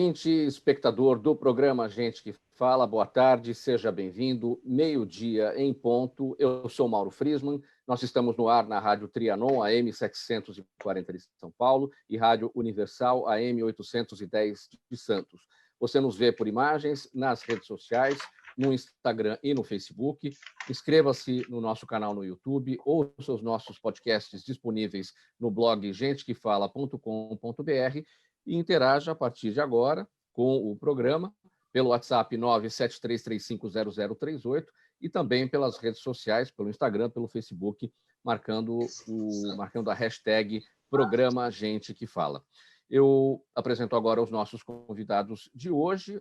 ouvinte, espectador do programa Gente que Fala, boa tarde, seja bem-vindo. Meio-dia em ponto. Eu sou Mauro Friesman. Nós estamos no ar na Rádio Trianon, AM 740 de São Paulo, e Rádio Universal, AM 810 de Santos. Você nos vê por imagens nas redes sociais, no Instagram e no Facebook. Inscreva-se no nosso canal no YouTube, ouça os nossos podcasts disponíveis no blog gentequefala.com.br e interaja a partir de agora com o programa pelo WhatsApp 973350038 e também pelas redes sociais, pelo Instagram, pelo Facebook, marcando a hashtag Programa Gente que Fala. Eu apresento agora os nossos convidados de hoje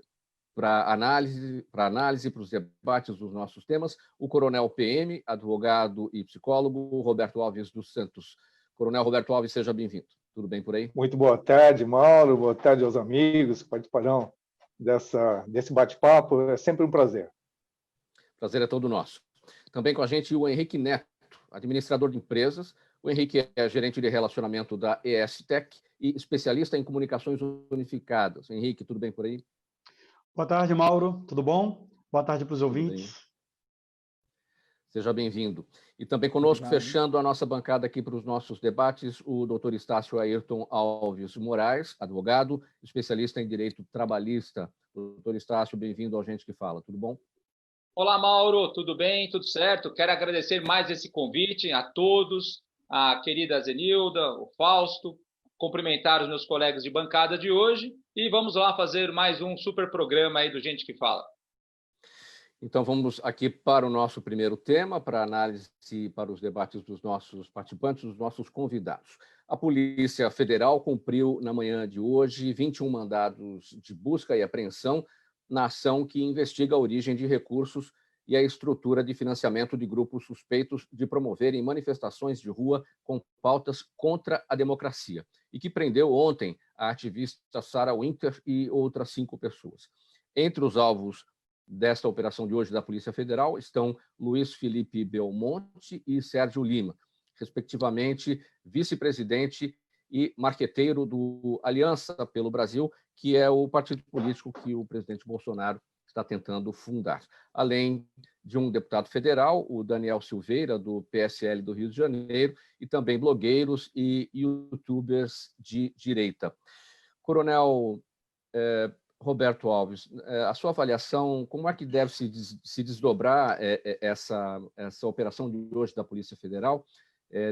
para análise, para os debates dos nossos temas, o Coronel PM, advogado e psicólogo, Roberto Alves dos Santos. Coronel Roberto Alves, seja bem-vindo. Tudo bem por aí? Muito boa tarde, Mauro. Boa tarde aos amigos que participarão desse bate-papo. É sempre um prazer. Prazer é todo nosso. Também com a gente o Henrique Neto, administrador de empresas. O Henrique é gerente de relacionamento da ESTEC e especialista em comunicações unificadas. Henrique, tudo bem por aí? Boa tarde, Mauro. Tudo bom? Boa tarde para os ouvintes. Seja bem-vindo. E também conosco, fechando a nossa bancada aqui para os nossos debates, o doutor Estácio Ayrton Alves Moraes, advogado, especialista em direito trabalhista. Doutor Estácio, bem-vindo ao Gente que Fala. Tudo bom? Olá, Mauro. Tudo bem? Tudo certo? Quero agradecer mais esse convite a todos, a querida Zenilda, o Fausto, cumprimentar os meus colegas de bancada de hoje e vamos lá fazer mais um super programa aí do Gente que Fala. Então, vamos aqui para o nosso primeiro tema, para a análise e para os debates dos nossos participantes, dos nossos convidados. A Polícia Federal cumpriu, na manhã de hoje, 21 mandados de busca e apreensão na ação que investiga a origem de recursos e a estrutura de financiamento de grupos suspeitos de promoverem manifestações de rua com pautas contra a democracia, e que prendeu ontem a ativista Sarah Winter e outras 5 pessoas. Entre os alvos desta operação de hoje da Polícia Federal estão Luiz Felipe Belmonte e Sérgio Lima, respectivamente vice-presidente e marqueteiro do Aliança pelo Brasil, que é o partido político que o presidente Bolsonaro está tentando fundar. Além de um deputado federal, o Daniel Silveira, do PSL do Rio de Janeiro, e também blogueiros e youtubers de direita. Coronel Roberto Alves, a sua avaliação, como é que deve se desdobrar essa operação de hoje da Polícia Federal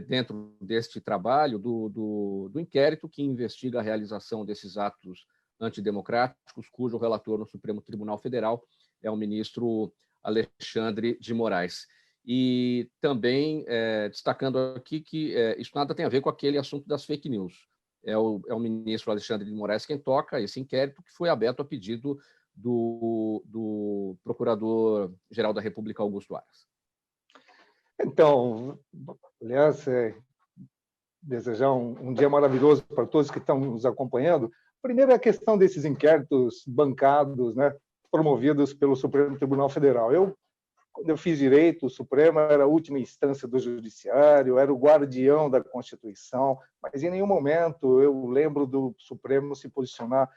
dentro deste trabalho do inquérito que investiga a realização desses atos antidemocráticos, cujo relator no Supremo Tribunal Federal é o ministro Alexandre de Moraes? E também destacando aqui que isso nada tem a ver com aquele assunto das fake news. É o ministro Alexandre de Moraes quem toca esse inquérito, que foi aberto a pedido do Procurador-Geral da República, Augusto Aras. Então, aliás, desejar um dia maravilhoso para todos que estão nos acompanhando. Primeiro, a questão desses inquéritos bancados, né, promovidos pelo Supremo Tribunal Federal. Quando eu fiz direito, o Supremo era a última instância do Judiciário, era o guardião da Constituição, mas em nenhum momento eu lembro do Supremo se posicionar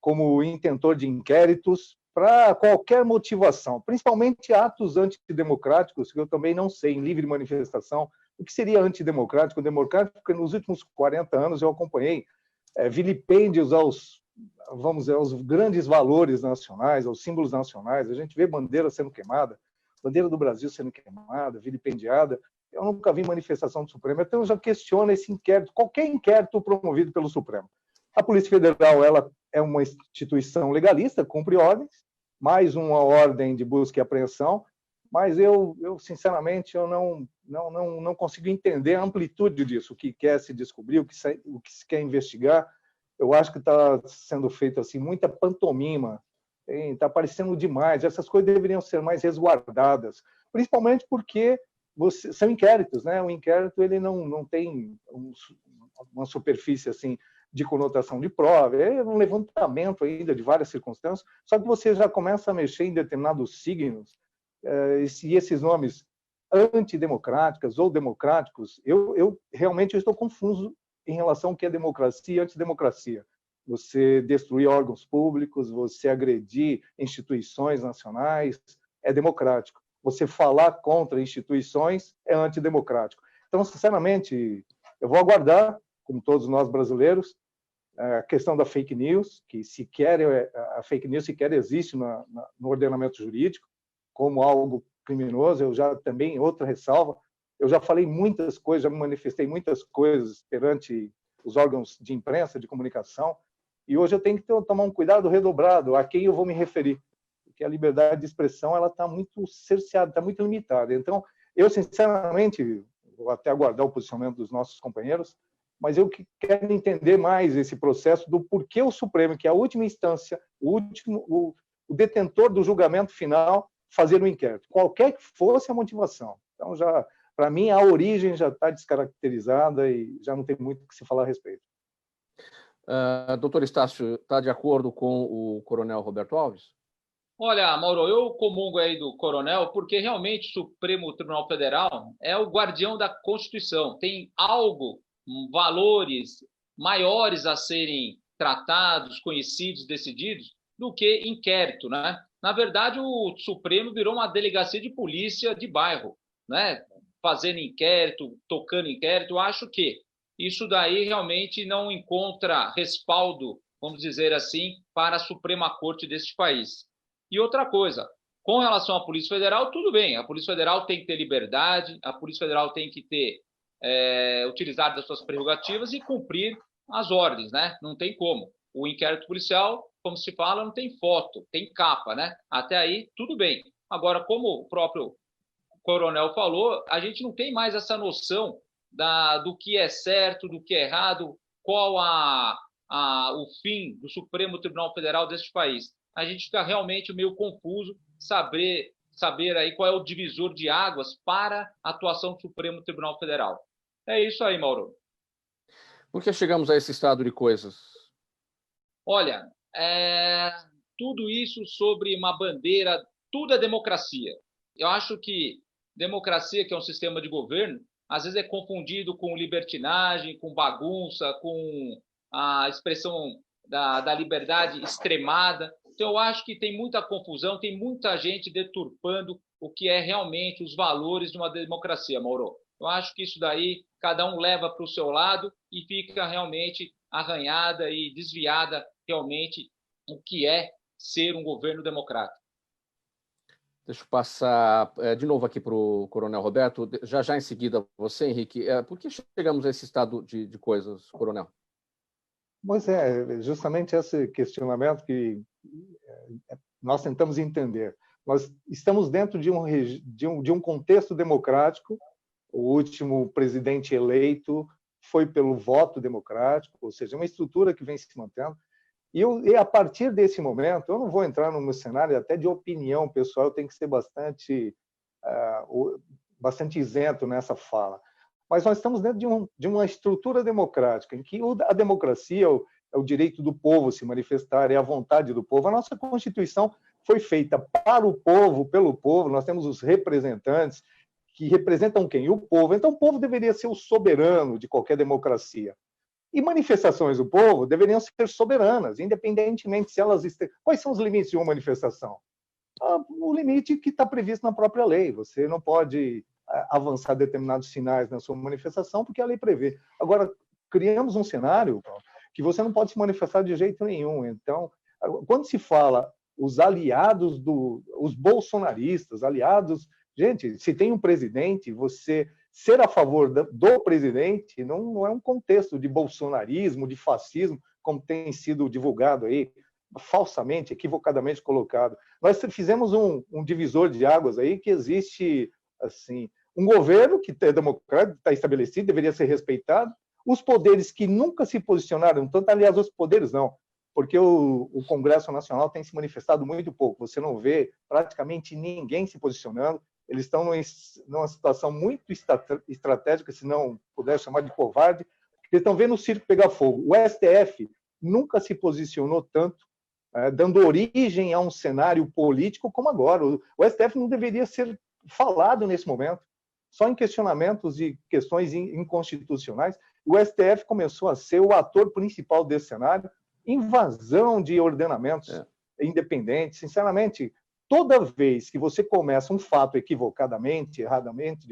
como intentor de inquéritos para qualquer motivação, principalmente atos antidemocráticos, que eu também não sei, em livre manifestação, o que seria antidemocrático, democrático, porque nos últimos 40 anos eu acompanhei vilipêndios aos grandes valores nacionais, aos símbolos nacionais. A gente vê bandeira sendo queimada, bandeira do Brasil sendo queimada, vilipendiada. Eu nunca vi manifestação do Supremo, então eu já questiono esse inquérito, qualquer inquérito promovido pelo Supremo. A Polícia Federal ela é uma instituição legalista, cumpre ordens, mais uma ordem de busca e apreensão, mas eu sinceramente, eu não consigo entender a amplitude disso, o que quer se descobrir, o que se quer investigar. Eu acho que está sendo feito assim, muita pantomima, está parecendo demais. Essas coisas deveriam ser mais resguardadas, principalmente porque são inquéritos, né? O inquérito ele não tem uma superfície assim de conotação de prova, é um levantamento ainda de várias circunstâncias, só que você já começa a mexer em determinados signos, e esses nomes antidemocráticas ou democráticos, eu realmente estou confuso em relação ao que é democracia e antidemocracia. você destruir órgãos públicos, você agredir instituições nacionais, é democrático. Você falar contra instituições é antidemocrático. Então, sinceramente, eu vou aguardar, como todos nós brasileiros, a questão da fake news, que sequer a fake news sequer existe no ordenamento jurídico como algo criminoso. Eu já também, outra ressalva, eu já falei muitas coisas, já me manifestei muitas coisas perante os órgãos de imprensa, de comunicação, e hoje eu tenho que tomar um cuidado redobrado a quem eu vou me referir, porque a liberdade de expressão ela está muito cerceada, está muito limitada. Então, eu, sinceramente, vou até aguardar o posicionamento dos nossos companheiros, mas eu quero entender mais esse processo do porquê o Supremo, que é a última instância, o detentor do julgamento final, fazer um inquérito, qualquer que fosse a motivação. Então, já, para mim, a origem já está descaracterizada e já não tem muito o que se falar a respeito. Doutor Estácio, está de acordo com o coronel Roberto Alves? Olha, Mauro, eu comungo aí do coronel, porque realmente o Supremo Tribunal Federal é o guardião da Constituição. Tem algo, valores maiores a serem tratados, conhecidos, decididos, do que inquérito, né? Na verdade, o Supremo virou uma delegacia de polícia de bairro, né? Fazendo inquérito, tocando inquérito. Eu acho que isso daí realmente não encontra respaldo, vamos dizer assim, para a Suprema Corte deste país. E outra coisa, com relação à Polícia Federal, tudo bem, a Polícia Federal tem que ter liberdade, a Polícia Federal tem que ter utilizar das suas prerrogativas e cumprir as ordens, né? Não tem como. O inquérito policial, como se fala, não tem foto, tem capa, né? Até aí, tudo bem. Agora, como o próprio coronel falou, a gente não tem mais essa noção do que é certo, do que é errado, qual o fim do Supremo Tribunal Federal deste país. A gente fica realmente meio confuso saber aí qual é o divisor de águas para a atuação do Supremo Tribunal Federal. É isso aí, Mauro. Por que chegamos a esse estado de coisas? Olha, tudo isso sobre uma bandeira, tudo é democracia. Eu acho que democracia, que é um sistema de governo, às vezes é confundido com libertinagem, com bagunça, com a expressão da liberdade extremada. Então, eu acho que tem muita confusão, tem muita gente deturpando o que é realmente os valores de uma democracia, Mauro. Eu acho que isso daí, cada um leva para o seu lado e fica realmente arranhada e desviada realmente o que é ser um governo democrático. Deixa eu passar de novo aqui para o coronel Roberto. Já em seguida, você, Henrique. Por que chegamos a esse estado de coisas, coronel? Pois é, justamente esse questionamento que nós tentamos entender. Nós estamos dentro de um contexto democrático. O último presidente eleito foi pelo voto democrático, ou seja, uma estrutura que vem se mantendo. E a partir desse momento, eu não vou entrar no meu cenário até de opinião pessoal, eu tenho que ser bastante isento nessa fala. Mas nós estamos dentro de uma estrutura democrática, em que a democracia é o direito do povo se manifestar, é a vontade do povo. A nossa Constituição foi feita para o povo, pelo povo, nós temos os representantes, que representam quem? O povo. Então, o povo deveria ser o soberano de qualquer democracia. E manifestações do povo deveriam ser soberanas, independentemente se elas... Quais são os limites de uma manifestação? O limite que está previsto na própria lei. Você não pode avançar determinados sinais na sua manifestação, porque a lei prevê. Agora, criamos um cenário que você não pode se manifestar de jeito nenhum. Então, quando se fala os aliados os bolsonaristas, aliados... Gente, se tem um presidente, você ser a favor do presidente não é um contexto de bolsonarismo, de fascismo, como tem sido divulgado aí, falsamente, equivocadamente colocado. Nós fizemos um divisor de águas aí, que existe assim, um governo que é democrático, está estabelecido, deveria ser respeitado, os poderes que nunca se posicionaram, tanto, aliás, os poderes não, porque o Congresso Nacional tem se manifestado muito pouco, você não vê praticamente ninguém se posicionando. Eles estão numa situação muito estratégica, se não puder chamar de covarde, eles estão vendo o circo pegar fogo. O STF nunca se posicionou tanto, dando origem a um cenário político como agora. O STF não deveria ser falado nesse momento, só em questionamentos e questões inconstitucionais. O STF começou a ser o ator principal desse cenário, invasão de ordenamentos independentes. Sinceramente, toda vez que você começa um fato equivocadamente, erradamente,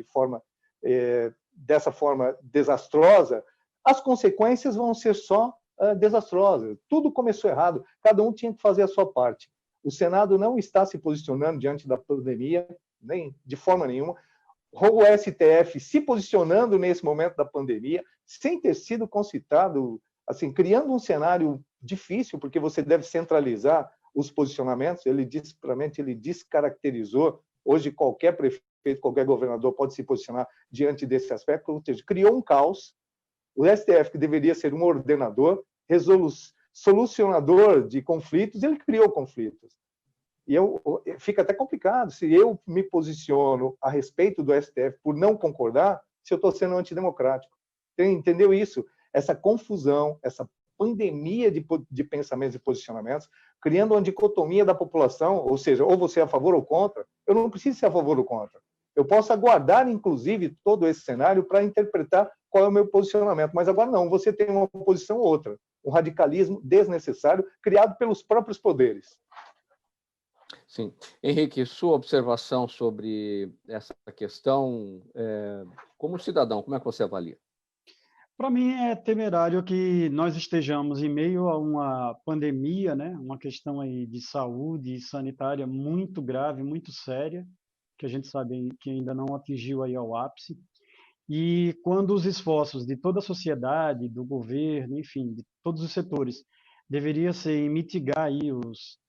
dessa forma desastrosa, as consequências vão ser só desastrosas. Tudo começou errado, cada um tinha que fazer a sua parte. O Senado não está se posicionando diante da pandemia, nem de forma nenhuma. O STF se posicionando nesse momento da pandemia, sem ter sido concitado, assim, criando um cenário difícil, porque você deve centralizar os posicionamentos. Ele descaracterizou. Hoje, qualquer prefeito, qualquer governador pode se posicionar diante desse aspecto, ou seja, criou um caos. O STF, que deveria ser um ordenador, solucionador de conflitos, ele criou conflitos. E fica até complicado se eu me posiciono a respeito do STF por não concordar, se eu estou sendo antidemocrático. Entendeu isso? Essa confusão, essa pandemia de pensamentos e posicionamentos, criando uma dicotomia da população, ou seja, ou você é a favor ou contra. Eu não preciso ser a favor ou contra. Eu posso aguardar, inclusive, todo esse cenário para interpretar qual é o meu posicionamento. Mas agora não, você tem uma posição ou outra. Um radicalismo desnecessário criado pelos próprios poderes. Sim. Henrique, sua observação sobre essa questão, como cidadão, como é que você avalia? Para mim é temerário que nós estejamos em meio a uma pandemia, né? Uma questão aí de saúde sanitária muito grave, muito séria, que a gente sabe que ainda não atingiu aí ao ápice. E quando os esforços de toda a sociedade, do governo, enfim, de todos os setores, deveria ser em mitigar aí os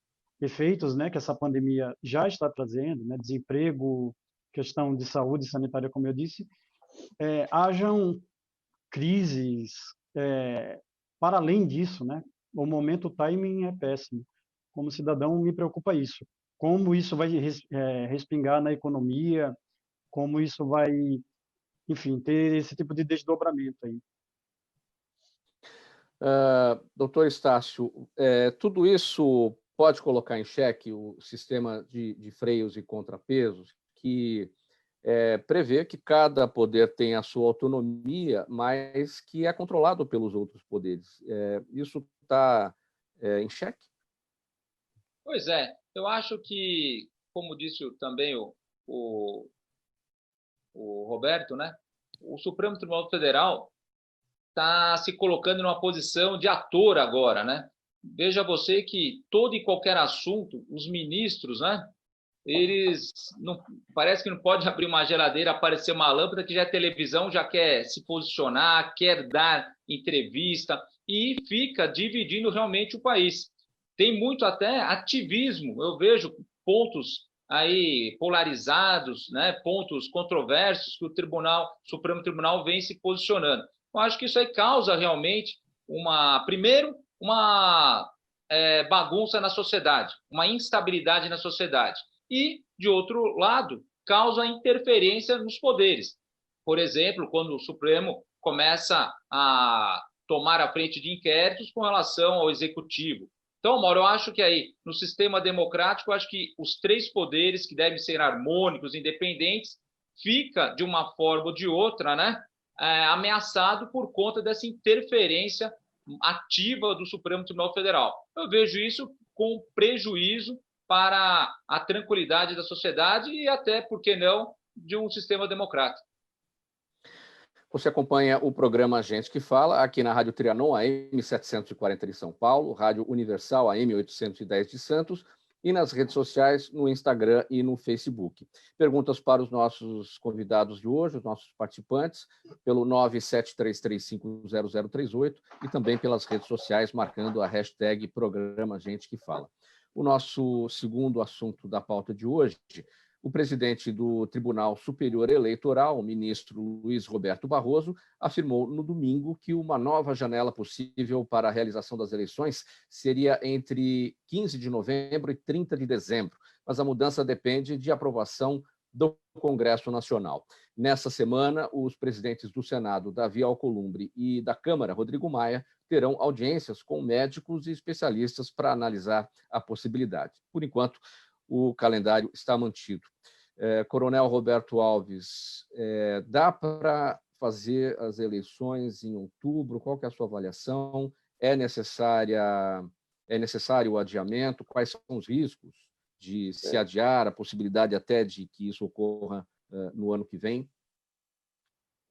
efeitos, né, que essa pandemia já está trazendo, né, desemprego, questão de saúde sanitária, como eu disse, hajam crises, para além disso, né, o momento, o timing é péssimo. Como cidadão, me preocupa isso. Como isso vai respingar na economia, como isso vai, enfim, ter esse tipo de desdobramento aí. Doutor Estácio, tudo isso pode colocar em xeque o sistema de freios e contrapesos, que prevê que cada poder tem a sua autonomia, mas que é controlado pelos outros poderes. Isso está em xeque? Pois é, eu acho que, como disse também o Roberto, né, o Supremo Tribunal Federal está se colocando numa posição de ator agora, né? Veja você que todo e qualquer assunto, os ministros, né? Eles não, parece que não pode abrir uma geladeira, aparecer uma lâmpada que já é televisão, já quer se posicionar, quer dar entrevista e fica dividindo realmente o país. Tem muito até ativismo. Eu vejo pontos aí polarizados, né? Pontos controversos que o Supremo Tribunal vem se posicionando. Eu acho que isso aí causa realmente primeiro, uma bagunça na sociedade, uma instabilidade na sociedade. E, de outro lado, causa interferência nos poderes. Por exemplo, quando o Supremo começa a tomar a frente de inquéritos com relação ao Executivo. Então, Mauro, eu acho que aí, no sistema democrático, eu acho que os três poderes, que devem ser harmônicos, independentes, fica, de uma forma ou de outra, né, ameaçado por conta dessa interferência ativa do Supremo Tribunal Federal. Eu vejo isso com prejuízo para a tranquilidade da sociedade e até, por que não, de um sistema democrático. Você acompanha o programa Gente que Fala, aqui na Rádio Trianon, AM 740 de São Paulo, Rádio Universal, AM 810 de Santos, e nas redes sociais, no Instagram e no Facebook. Perguntas para os nossos convidados de hoje, os nossos participantes, pelo 973350038 e também pelas redes sociais, marcando a hashtag Programa Gente que Fala. O nosso segundo assunto da pauta de hoje, o presidente do Tribunal Superior Eleitoral, o ministro Luiz Roberto Barroso, afirmou no domingo que uma nova janela possível para a realização das eleições seria entre 15 de novembro e 30 de dezembro, mas a mudança depende de aprovação do Congresso Nacional. Nessa semana, os presidentes do Senado, Davi Alcolumbre, e da Câmara, Rodrigo Maia, terão audiências com médicos e especialistas para analisar a possibilidade. Por enquanto, o calendário está mantido. Coronel Roberto Alves, dá para fazer as eleições em outubro? Qual que é a sua avaliação? é necessário o adiamento? Quais são os riscos de se adiar, a possibilidade até de que isso ocorra no ano que vem?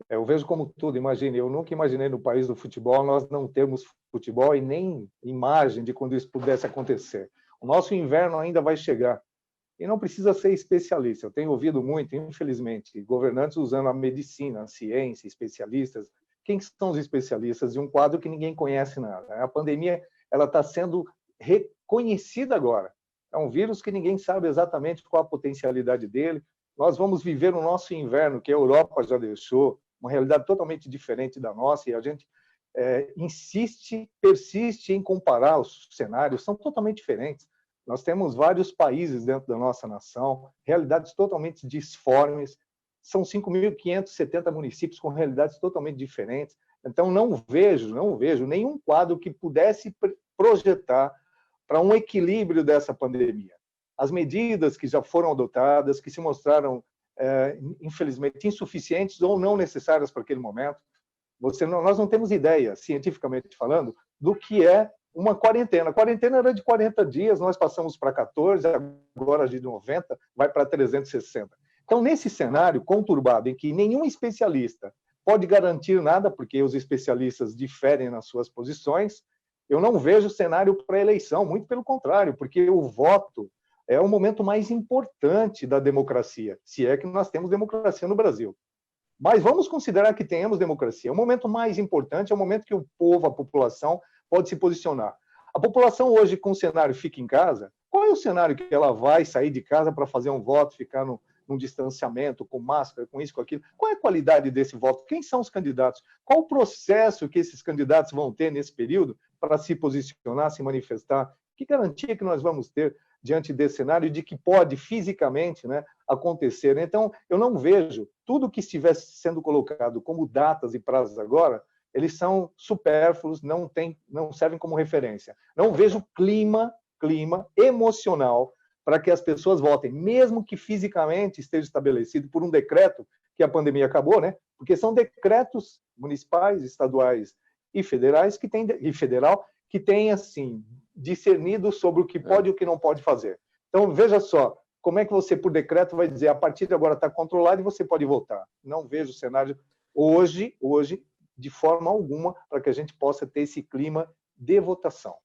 Eu vejo como tudo, imagine, eu nunca imaginei no país do futebol nós não termos futebol e nem imagem de quando isso pudesse acontecer. O nosso inverno ainda vai chegar e não precisa ser especialista. Eu tenho ouvido muito, infelizmente, governantes usando a medicina, a ciência, especialistas. Quem são os especialistas de um quadro que ninguém conhece nada? A pandemia ela está sendo reconhecida agora. É um vírus que ninguém sabe exatamente qual a potencialidade dele. Nós vamos viver o nosso inverno, que a Europa já deixou, uma realidade totalmente diferente da nossa, e a gente persiste em comparar os cenários, são totalmente diferentes. Nós temos vários países dentro da nossa nação, realidades totalmente disformes, são 5.570 municípios com realidades totalmente diferentes. Então, não vejo nenhum quadro que pudesse projetar para um equilíbrio dessa pandemia. As medidas que já foram adotadas, que se mostraram, infelizmente, insuficientes ou não necessárias para aquele momento, nós não temos ideia, cientificamente falando, do que é uma quarentena. A quarentena era de 40 dias, nós passamos para 14, agora de 90, vai para 360. Então, nesse cenário conturbado, em que nenhum especialista pode garantir nada, porque os especialistas diferem nas suas posições, eu não vejo cenário para eleição, muito pelo contrário, porque o voto é o momento mais importante da democracia, se é que nós temos democracia no Brasil. Mas vamos considerar que tenhamos democracia. O momento mais importante é o momento que o povo, a população, pode se posicionar. A população hoje, com o cenário fica em casa, qual é o cenário que ela vai sair de casa para fazer um voto, ficar num distanciamento, com máscara, com isso, com aquilo? Qual é a qualidade desse voto? Quem são os candidatos? Qual o processo que esses candidatos vão ter nesse período para se posicionar, se manifestar? Que garantia que nós vamos ter diante desse cenário de que pode fisicamente, né, acontecer? Então, eu não vejo tudo que estivesse sendo colocado como datas e prazos agora, eles são supérfluos, não servem como referência. Não vejo clima emocional para que as pessoas votem, mesmo que fisicamente esteja estabelecido por um decreto, que a pandemia acabou, né? Porque são decretos municipais, estaduais e federais federal que têm assim discernido sobre o que pode e o que não pode fazer. Então, veja só, como é que você, por decreto, vai dizer a partir de agora está controlado e você pode votar? Não vejo cenário hoje, de forma alguma, para que a gente possa ter esse clima de votação.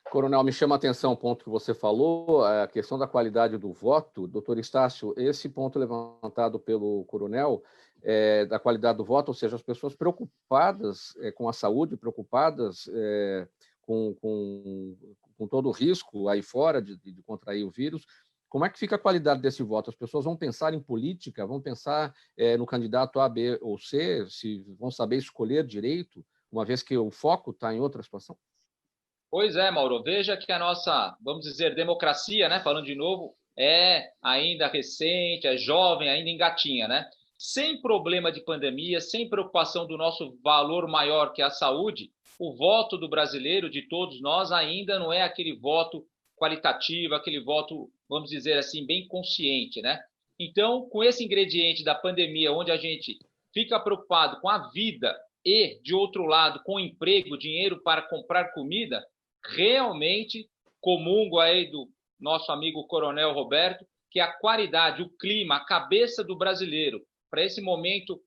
Coronel, me chama a atenção o ponto que você falou, a questão da qualidade do voto. Doutor Estácio, esse ponto levantado pelo coronel, da qualidade do voto, ou seja, as pessoas preocupadas com a saúde, preocupadas com todo o risco aí fora de contrair o vírus, como é que fica a qualidade desse voto? As pessoas vão pensar em política, vão pensar no candidato A, B ou C, se vão saber escolher direito, uma vez que o foco está em outra situação? Pois é, Mauro, veja que a nossa, vamos dizer, democracia, né, falando de novo, é ainda recente, é jovem, ainda engatinha, né? Sem problema de pandemia, sem preocupação do nosso valor maior que é a saúde, o voto do brasileiro, de todos nós, ainda não é aquele voto qualitativo, aquele voto, vamos dizer assim, bem consciente, né? Então, com esse ingrediente da pandemia, onde a gente fica preocupado com a vida e, de outro lado, com o emprego, dinheiro para comprar comida, realmente comungo aí do nosso amigo Coronel Roberto, que a qualidade, o clima, a cabeça do brasileiro para esse momento,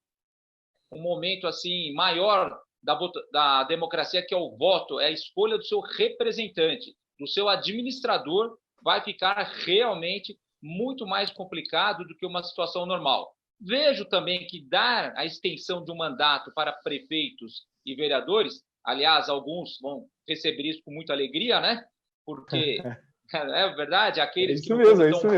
um momento assim maior da democracia, que é o voto, é a escolha do seu representante, do seu administrador, vai ficar realmente muito mais complicado do que uma situação normal. Vejo também que dar a extensão de um mandato para prefeitos e vereadores, aliás, alguns vão receber isso com muita alegria, né? Porque, é verdade, aqueles que não foram tão...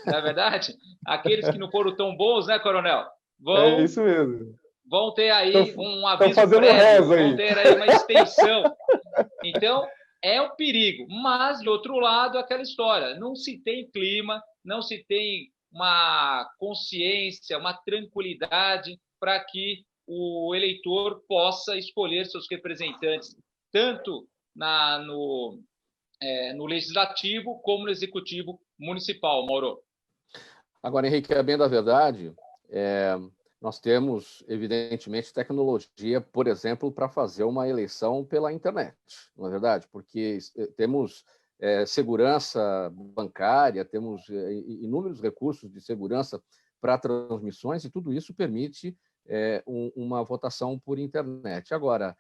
Não é verdade? Aqueles que não foram tão bons, né, Coronel? É isso mesmo. Vão ter aí um aviso prévio, vão ter aí uma extensão. Então, é um perigo. Mas, de outro lado, aquela história. Não se tem clima, não se tem uma consciência, uma tranquilidade para que o eleitor possa escolher seus representantes, tanto no legislativo como no executivo municipal, Mauro. Agora, Henrique, é bem da verdade, Nós temos, evidentemente, tecnologia, por exemplo, para fazer uma eleição pela internet, não é verdade? Porque temos segurança bancária, temos inúmeros recursos de segurança para transmissões, e tudo isso permite uma votação por internet. Agora,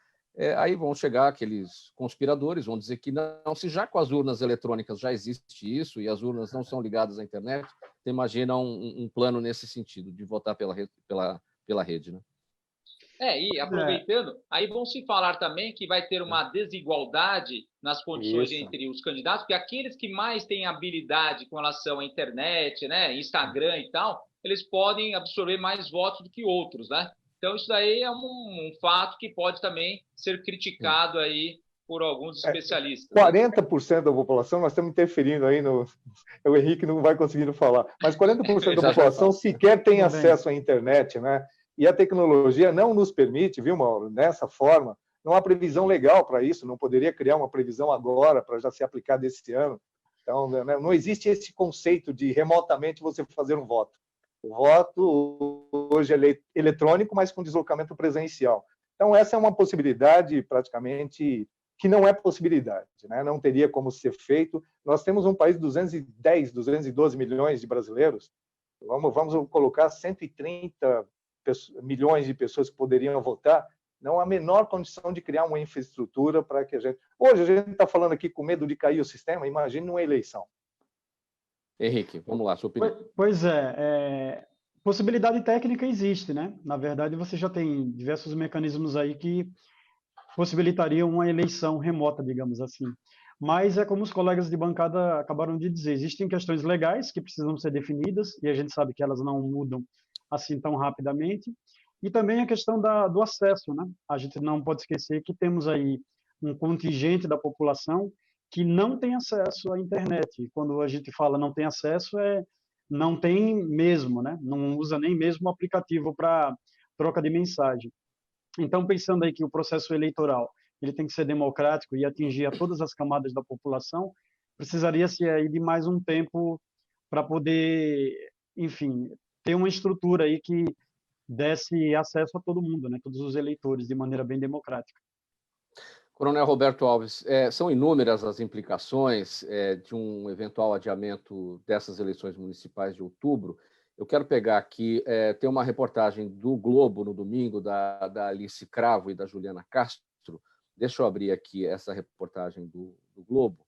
aí vão chegar aqueles conspiradores, vão dizer que não, se já com as urnas eletrônicas já existe isso e as urnas não são ligadas à internet, você imagina um plano nesse sentido, de votar pela rede, né? E aproveitando, aí vão se falar também que vai ter uma desigualdade nas condições entre os candidatos, porque aqueles que mais têm habilidade com relação à internet, né, Instagram e tal, eles podem absorver mais votos do que outros, né? Então, isso daí é um fato que pode também ser criticado aí por alguns especialistas. 40% da população, nós estamos interferindo aí no... O Henrique não vai conseguindo falar, mas 40% da população sequer tem acesso à internet, né? E a tecnologia não nos permite, viu, Mauro, dessa forma, não há previsão legal para isso, não poderia criar uma previsão agora para já ser aplicada esse ano. Então, né, não existe esse conceito de remotamente você fazer um voto. O voto hoje é eletrônico, mas com deslocamento presencial. Então, essa é uma possibilidade praticamente que não é possibilidade, né? Não teria como ser feito. Nós temos um país de 212 milhões de brasileiros, vamos colocar 130 milhões de pessoas que poderiam votar, não há a menor condição de criar uma infraestrutura para que a gente... Hoje a gente está falando aqui com medo de cair o sistema, imagine uma eleição. Henrique, vamos lá, sua opinião. Pois possibilidade técnica existe, né? Na verdade, você já tem diversos mecanismos aí que possibilitariam uma eleição remota, digamos assim. Mas é como os colegas de bancada acabaram de dizer, existem questões legais que precisam ser definidas, e a gente sabe que elas não mudam assim tão rapidamente, e também a questão do acesso, né? A gente não pode esquecer que temos aí um contingente da população que não tem acesso à internet. E quando a gente fala não tem acesso, não tem mesmo, né? Não usa nem mesmo o aplicativo para troca de mensagem. Então, pensando aí que o processo eleitoral ele tem que ser democrático e atingir a todas as camadas da população, precisaria-se aí de mais um tempo para poder, enfim, ter uma estrutura aí que desse acesso a todo mundo, né? Todos os eleitores, de maneira bem democrática. Coronel Roberto Alves, são inúmeras as implicações de um eventual adiamento dessas eleições municipais de outubro. Eu quero pegar aqui, tem uma reportagem do Globo no domingo, da Alice Cravo e da Juliana Castro. Deixa eu abrir aqui essa reportagem do Globo.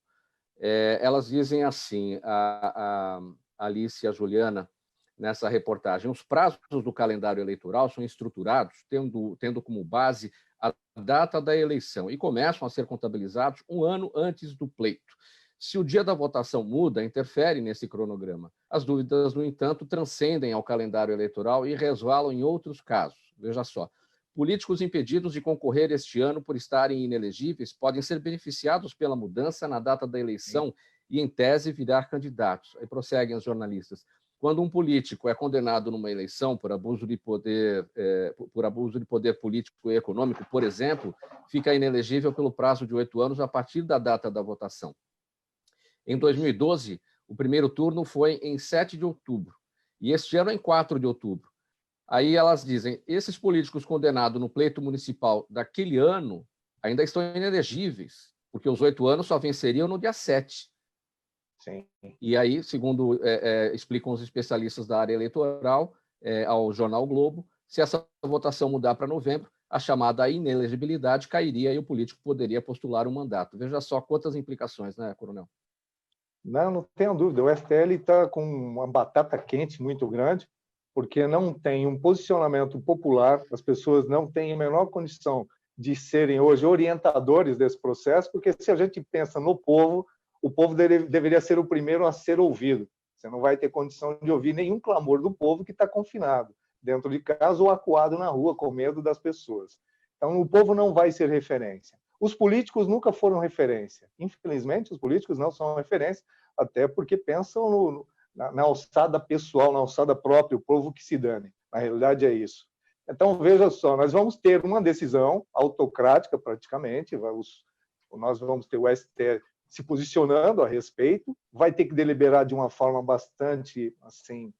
Elas dizem assim, a Alice e a Juliana, nessa reportagem: os prazos do calendário eleitoral são estruturados tendo como base a data da eleição e começam a ser contabilizados um ano antes do pleito. Se o dia da votação muda, interfere nesse cronograma. As dúvidas, no entanto, transcendem ao calendário eleitoral e resvalam em outros casos. Veja só, políticos impedidos de concorrer este ano por estarem inelegíveis podem ser beneficiados pela mudança na data da eleição e, em tese, virar candidatos. Aí prosseguem os jornalistas. Quando um político é condenado numa eleição por abuso de poder político e econômico, por exemplo, fica inelegível pelo prazo de 8 anos a partir da data da votação. Em 2012, o primeiro turno foi em 7 de outubro, e este ano em 4 de outubro. Aí elas dizem, esses políticos condenados no pleito municipal daquele ano ainda estão inelegíveis, porque os 8 anos só venceriam no dia 7. Sim. E aí, segundo explicam os especialistas da área eleitoral ao jornal Globo, se essa votação mudar para novembro, a chamada inelegibilidade cairia e o político poderia postular um mandato. Veja só quantas implicações, né, Coronel? Não tenho dúvida. O STL está com uma batata quente muito grande, porque não tem um posicionamento popular, as pessoas não têm a menor condição de serem hoje orientadores desse processo, porque se a gente pensa no povo, o povo deveria ser o primeiro a ser ouvido. Você não vai ter condição de ouvir nenhum clamor do povo que está confinado dentro de casa ou acuado na rua com medo das pessoas. Então, o povo não vai ser referência. Os políticos nunca foram referência. Infelizmente, os políticos não são referência, até porque pensam na alçada pessoal, na alçada própria, o povo que se dane. Na realidade, é isso. Então, veja só, nós vamos ter uma decisão autocrática, praticamente, nós vamos ter o STF se posicionando a respeito, vai ter que deliberar de uma forma bastante assim,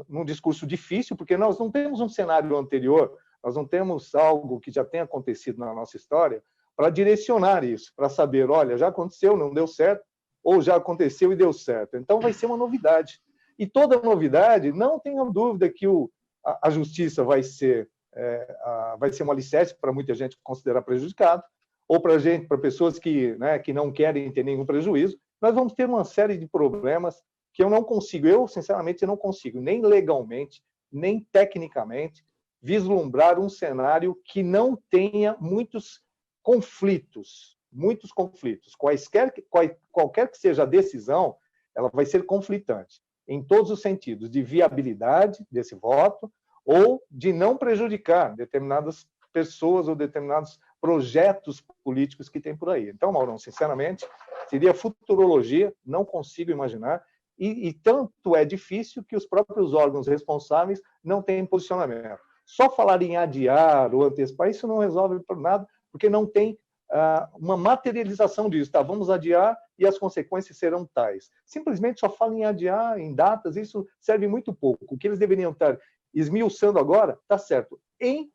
num discurso difícil, porque nós não temos um cenário anterior, nós não temos algo que já tenha acontecido na nossa história para direcionar isso, para saber, olha, já aconteceu, não deu certo, ou já aconteceu e deu certo. Então, vai ser uma novidade. E toda novidade, não tenham dúvida que a justiça vai ser um alicerce para muita gente considerar prejudicado, ou para pessoas que não querem ter nenhum prejuízo. Nós vamos ter uma série de problemas que eu sinceramente, não consigo, nem legalmente, nem tecnicamente, vislumbrar um cenário que não tenha muitos conflitos. Qualquer que seja a decisão, ela vai ser conflitante, em todos os sentidos, de viabilidade desse voto ou de não prejudicar determinadas pessoas ou determinados projetos políticos que tem por aí. Então, Maurão, sinceramente, seria futurologia, não consigo imaginar, e tanto é difícil que os próprios órgãos responsáveis não têm posicionamento. Só falar em adiar ou antecipar, isso não resolve por nada, porque não tem uma materialização disso. Tá, vamos adiar e as consequências serão tais. Simplesmente só falam em adiar, em datas, isso serve muito pouco. O que eles deveriam estar esmiuçando agora, está certo. Em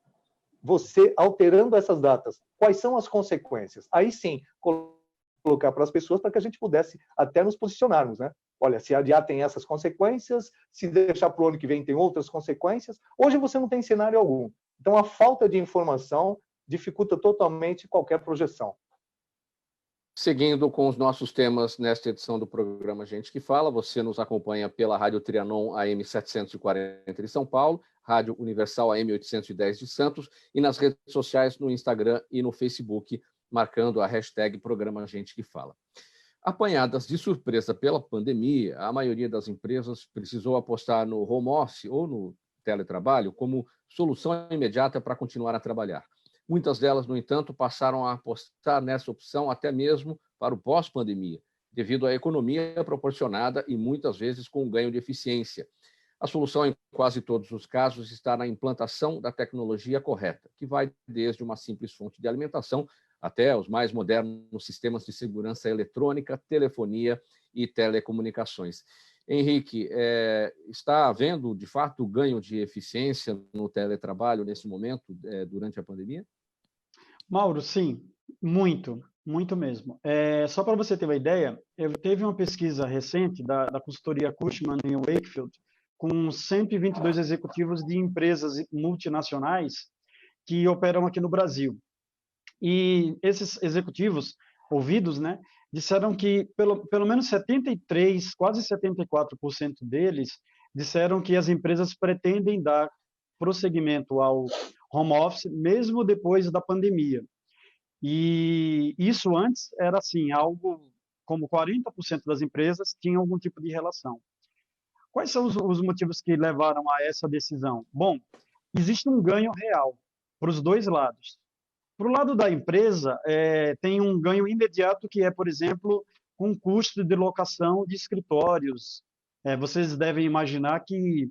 você alterando essas datas, quais são as consequências? Aí sim, colocar para as pessoas para que a gente pudesse até nos posicionarmos, né? Olha, se adiar tem essas consequências, se deixar para o ano que vem tem outras consequências. Hoje você não tem cenário algum. Então, a falta de informação dificulta totalmente qualquer projeção. Seguindo com os nossos temas nesta edição do programa Gente que Fala, você nos acompanha pela Rádio Trianon AM 740 de São Paulo, Rádio Universal AM 810 de Santos e nas redes sociais no Instagram e no Facebook, marcando a hashtag Programa Gente que Fala. Apanhadas de surpresa pela pandemia, a maioria das empresas precisou apostar no home office ou no teletrabalho como solução imediata para continuar a trabalhar. Muitas delas, no entanto, passaram a apostar nessa opção até mesmo para o pós-pandemia, devido à economia proporcionada e muitas vezes com ganho de eficiência. A solução, em quase todos os casos, está na implantação da tecnologia correta, que vai desde uma simples fonte de alimentação até os mais modernos sistemas de segurança eletrônica, telefonia e telecomunicações. Henrique, está havendo, de fato, ganho de eficiência no teletrabalho nesse momento, durante a pandemia? Mauro, sim, muito mesmo. Só para você ter uma ideia, teve uma pesquisa recente da consultoria Cushman & Wakefield com 122 executivos de empresas multinacionais que operam aqui no Brasil. E esses executivos ouvidos, né, disseram que pelo menos 73, quase 74% deles disseram que as empresas pretendem dar prosseguimento ao home office mesmo depois da pandemia. E isso antes era assim, algo como 40% das empresas tinham algum tipo de relação. Quais são os motivos que levaram a essa decisão? Bom, existe um ganho real para os dois lados. Para o lado da empresa, tem um ganho imediato que é, por exemplo, com um custo de locação de escritórios. Vocês devem imaginar que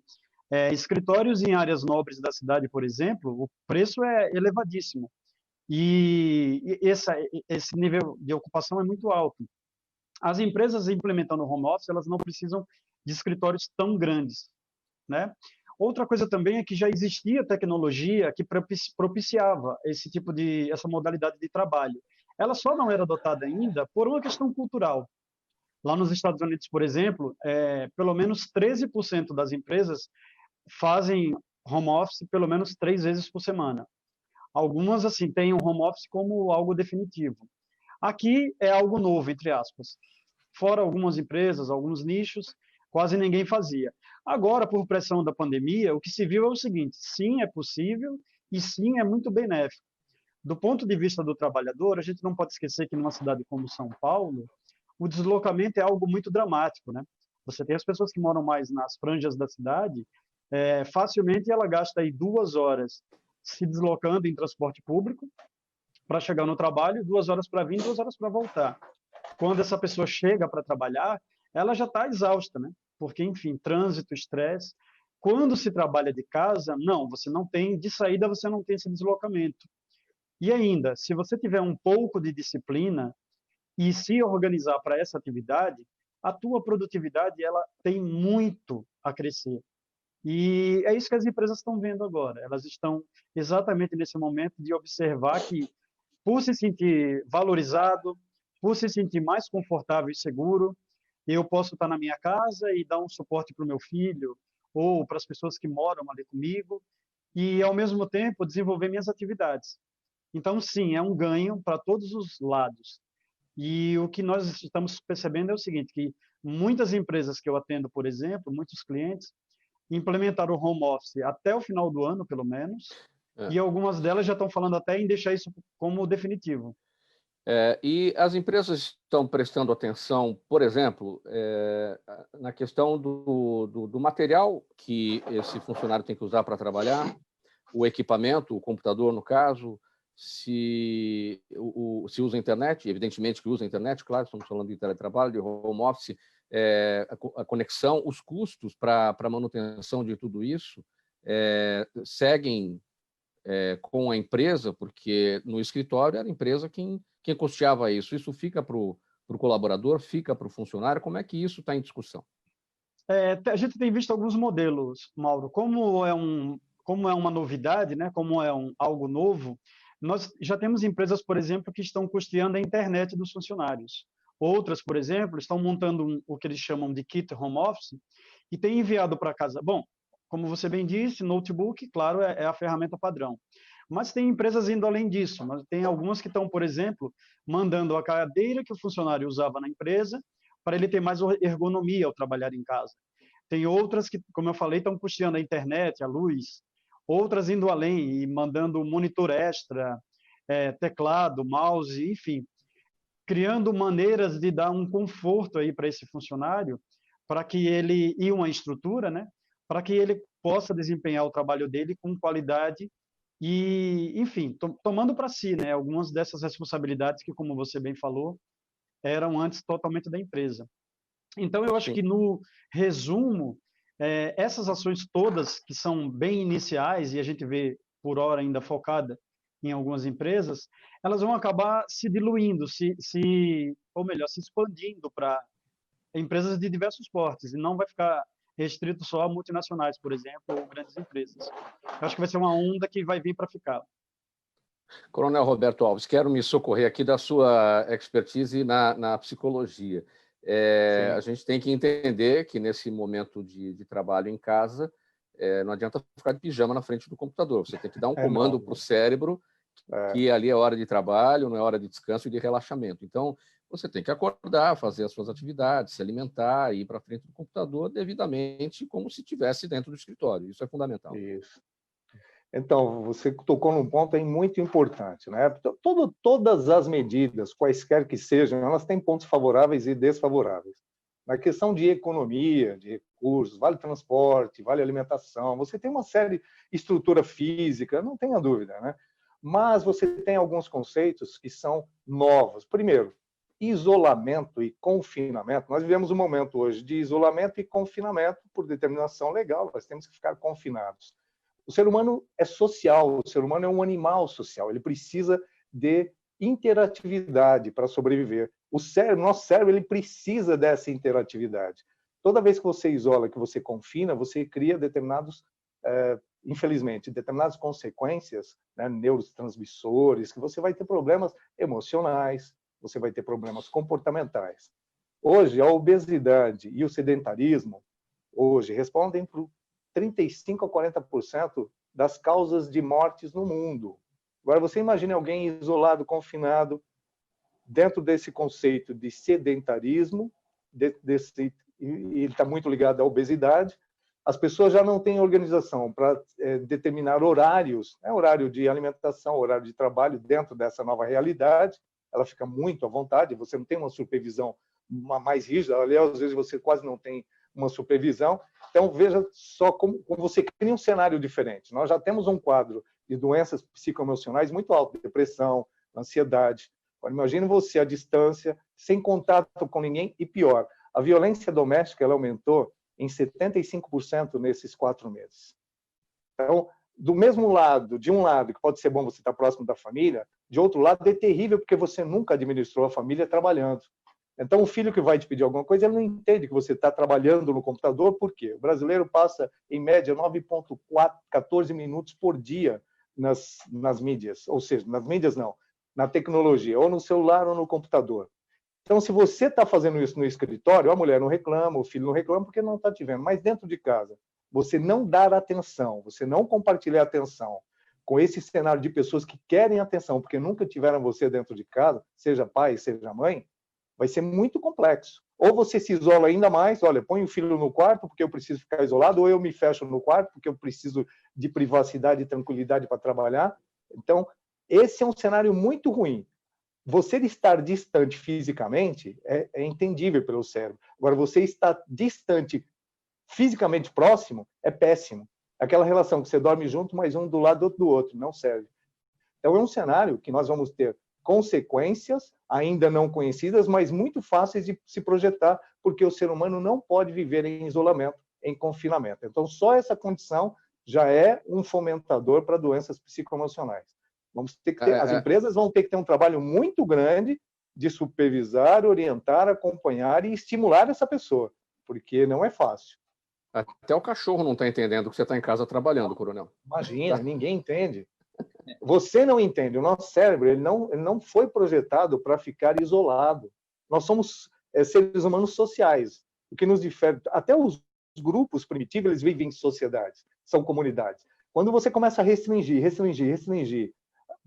escritórios em áreas nobres da cidade, por exemplo, o preço é elevadíssimo. E esse nível de ocupação é muito alto. As empresas implementando home office, elas não precisam de escritórios tão grandes, né? Outra coisa também é que já existia tecnologia que propiciava essa modalidade de trabalho. Ela só não era adotada ainda por uma questão cultural. Lá nos Estados Unidos, por exemplo, pelo menos 13% das empresas fazem home office pelo menos 3 vezes por semana. Algumas, assim, têm o home office como algo definitivo. Aqui é algo novo, entre aspas. Fora algumas empresas, alguns nichos, quase ninguém fazia. Agora, por pressão da pandemia, o que se viu é o seguinte: sim, é possível e sim, é muito benéfico. Do ponto de vista do trabalhador, a gente não pode esquecer que numa cidade como São Paulo, o deslocamento é algo muito dramático, né? Você tem as pessoas que moram mais nas franjas da cidade, facilmente ela gasta aí 2 horas se deslocando em transporte público para chegar no trabalho, 2 horas para vir, 2 horas para voltar. Quando essa pessoa chega para trabalhar, ela já está exausta, né? Porque, enfim, trânsito, estresse. Quando se trabalha de casa, não, você não tem, de saída você não tem esse deslocamento. E ainda, se você tiver um pouco de disciplina e se organizar para essa atividade, a tua produtividade ela tem muito a crescer. E é isso que as empresas estão vendo agora. Elas estão exatamente nesse momento de observar que, por se sentir valorizado, por se sentir mais confortável e seguro, eu posso estar na minha casa e dar um suporte para o meu filho ou para as pessoas que moram ali comigo e, ao mesmo tempo, desenvolver minhas atividades. Então, sim, é um ganho para todos os lados. E o que nós estamos percebendo é o seguinte, que muitas empresas que eu atendo, por exemplo, muitos clientes, implementaram o home office até o final do ano, pelo menos, e algumas delas já estão falando até em deixar isso como definitivo. E as empresas estão prestando atenção, por exemplo, na questão do material que esse funcionário tem que usar para trabalhar, o equipamento, o computador, no caso, se usa internet, evidentemente que usa internet, claro, estamos falando de teletrabalho, de home office, a conexão, os custos para a manutenção de tudo isso seguem com a empresa, porque no escritório era a empresa quem custeava isso. Isso fica para o colaborador, fica para o funcionário. Como é que isso está em discussão? A gente tem visto alguns modelos, Mauro. Como é uma novidade, né? Como é algo novo, nós já temos empresas, por exemplo, que estão custeando a internet dos funcionários. Outras, por exemplo, estão montando o que eles chamam de kit home office e têm enviado para casa. Bom, como você bem disse, notebook, claro, é a ferramenta padrão. Mas tem empresas indo além disso. Tem algumas que estão, por exemplo, mandando a cadeira que o funcionário usava na empresa para ele ter mais ergonomia ao trabalhar em casa. Tem outras que, como eu falei, estão custeando a internet, a luz. Outras indo além e mandando monitor extra, teclado, mouse, enfim, criando maneiras de dar um conforto aí para esse funcionário, para que ele, e uma estrutura, né, para que ele possa desempenhar o trabalho dele com qualidade e, enfim, tomando para si, né, algumas dessas responsabilidades que, como você bem falou, eram antes totalmente da empresa. Então, eu acho que, no resumo, essas ações todas, que são bem iniciais, e a gente vê, por hora, ainda focada em algumas empresas, elas vão acabar se diluindo, ou melhor, se expandindo para empresas de diversos portes, e não vai ficar restrito só a multinacionais, por exemplo, ou grandes empresas. Eu acho que vai ser uma onda que vai vir para ficar. Coronel Roberto Alves, quero me socorrer aqui da sua expertise na psicologia. A gente tem que entender que, nesse momento de trabalho em casa, não adianta ficar de pijama na frente do computador. Você tem que dar um comando para o cérebro que ali é hora de trabalho, não é hora de descanso e de relaxamento. Então, você tem que acordar, fazer as suas atividades, se alimentar, ir para frente do computador devidamente, como se estivesse dentro do escritório. Isso é fundamental. Isso. Então, você tocou num ponto aí muito importante, né? Todas as medidas, quaisquer que sejam, elas têm pontos favoráveis e desfavoráveis. Na questão de economia, de recursos, vale transporte, vale alimentação, você tem uma série de estrutura física, não tenha dúvida, né? Mas você tem alguns conceitos que são novos. Primeiro, isolamento e confinamento. Nós vivemos um momento hoje de isolamento e confinamento por determinação legal, nós temos que ficar confinados. O ser humano é social, o ser humano é um animal social, ele precisa de interatividade para sobreviver. Nosso cérebro, ele precisa dessa interatividade. Toda vez que você isola, que você confina, você cria infelizmente, determinadas consequências, né, neurotransmissores, que você vai ter problemas emocionais, você vai ter problemas comportamentais. Hoje, a obesidade e o sedentarismo respondem por 35% a 40% das causas de mortes no mundo. Agora, você imagina alguém isolado, confinado, dentro desse conceito de sedentarismo, e ele está muito ligado à obesidade. As pessoas já não têm organização para determinar horários, horário de alimentação, horário de trabalho dentro dessa nova realidade. Ela fica muito à vontade, você não tem uma supervisão mais rígida, aliás, às vezes você quase não tem uma supervisão. Então, veja só como você cria um cenário diferente. Nós já temos um quadro de doenças psicoemocionais muito alto, depressão, ansiedade. Agora, imagine você à distância, sem contato com ninguém, e pior, a violência doméstica ela aumentou em 75% nesses 4 meses. Então, do mesmo lado, de um lado, que pode ser bom você estar próximo da família, de outro lado, é terrível porque você nunca administrou a família trabalhando. Então, o filho que vai te pedir alguma coisa, ele não entende que você está trabalhando no computador, por quê? O brasileiro passa, em média, 9,14 minutos por dia nas mídias, ou seja, nas mídias não, na tecnologia, ou no celular ou no computador. Então, se você está fazendo isso no escritório, a mulher não reclama, o filho não reclama porque não está te vendo, mas dentro de casa, você não dar atenção, você não compartilhar atenção com esse cenário de pessoas que querem atenção, porque nunca tiveram você dentro de casa, seja pai, seja mãe, vai ser muito complexo. Ou você se isola ainda mais, olha, põe o filho no quarto porque eu preciso ficar isolado, ou eu me fecho no quarto porque eu preciso de privacidade e tranquilidade para trabalhar. Então, esse é um cenário muito ruim. Você estar distante fisicamente é entendível pelo cérebro. Agora, você estar distante fisicamente próximo é péssimo. Aquela relação que você dorme junto, mas um do lado do outro, não serve. Então, é um cenário que nós vamos ter consequências ainda não conhecidas, mas muito fáceis de se projetar, porque o ser humano não pode viver em isolamento, em confinamento. Então, só essa condição já é um fomentador para doenças psicoemocionais. Vamos ter que ter, as empresas vão ter que ter um trabalho muito grande de supervisar, orientar, acompanhar e estimular essa pessoa, porque não é fácil. Até o cachorro não está entendendo que você está em casa trabalhando, coronel. Imagina, ninguém entende. Você não entende. O nosso cérebro ele não foi projetado para ficar isolado. Nós somos seres humanos sociais. O que nos difere, até os grupos primitivos, eles vivem em sociedades, são comunidades. Quando você começa a restringir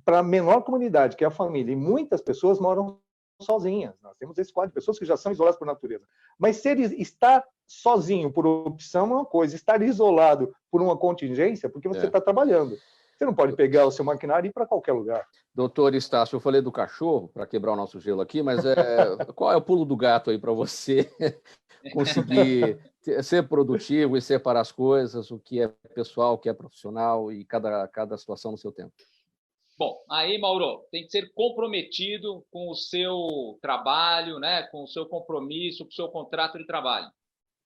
para a menor comunidade, que é a família, e muitas pessoas moram sozinhas. Nós temos esse quadro de pessoas que já são isoladas por natureza. Mas estar sozinho por opção é uma coisa, estar isolado por uma contingência, porque você está trabalhando. Você não pode pegar o seu maquinário e ir para qualquer lugar. Doutor Estácio, eu falei do cachorro, para quebrar o nosso gelo aqui, mas qual é o pulo do gato aí para você conseguir ser produtivo e separar as coisas, o que é pessoal, o que é profissional e cada situação no seu tempo? Bom, aí, Mauro, tem que ser comprometido com o seu trabalho, né, com o seu compromisso, com o seu contrato de trabalho.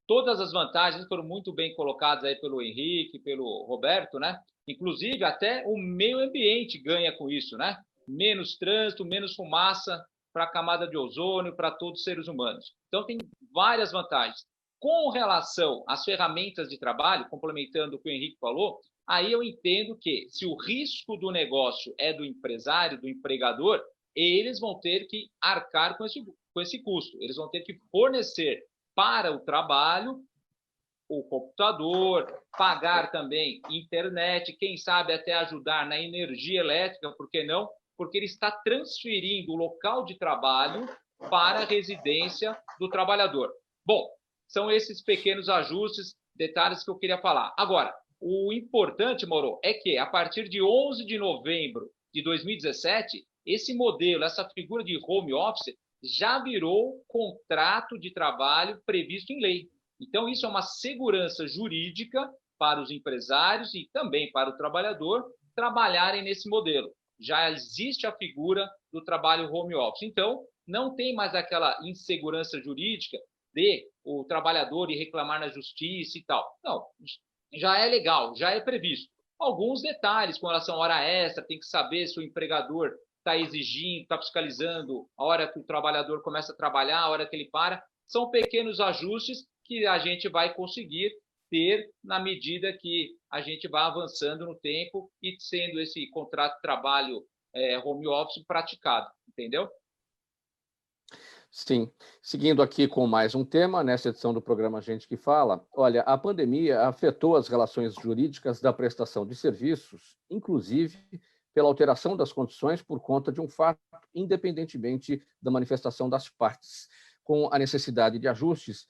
Todas as vantagens foram muito bem colocadas aí pelo Henrique, pelo Roberto, né? Inclusive, até o meio ambiente ganha com isso, né? Menos trânsito, menos fumaça para a camada de ozônio, para todos os seres humanos. Então, tem várias vantagens. Com relação às ferramentas de trabalho, complementando o que o Henrique falou, aí eu entendo que, se o risco do negócio é do empresário, do empregador, eles vão ter que arcar com esse custo. Eles vão ter que fornecer para o trabalho o computador, pagar também internet, quem sabe até ajudar na energia elétrica, por que não? Porque ele está transferindo o local de trabalho para a residência do trabalhador. Bom, são esses pequenos ajustes, detalhes que eu queria falar. Agora, o importante, Moro, é que a partir de 11 de novembro de 2017, esse modelo, essa figura de home office, já virou contrato de trabalho previsto em lei. Então, isso é uma segurança jurídica para os empresários e também para o trabalhador trabalharem nesse modelo. Já existe a figura do trabalho home office. Então, não tem mais aquela insegurança jurídica de o trabalhador ir reclamar na justiça e tal. Não, já é legal, já é previsto. Alguns detalhes com relação à hora extra, tem que saber se o empregador está exigindo, está fiscalizando a hora que o trabalhador começa a trabalhar, a hora que ele para. São pequenos ajustes que a gente vai conseguir ter na medida que a gente vai avançando no tempo e sendo esse contrato de trabalho home office praticado, entendeu? Sim. Seguindo aqui com mais um tema, nessa edição do programa Gente que Fala, olha, a pandemia afetou as relações jurídicas da prestação de serviços, inclusive pela alteração das condições por conta de um fato, independentemente da manifestação das partes. Com a necessidade de ajustes,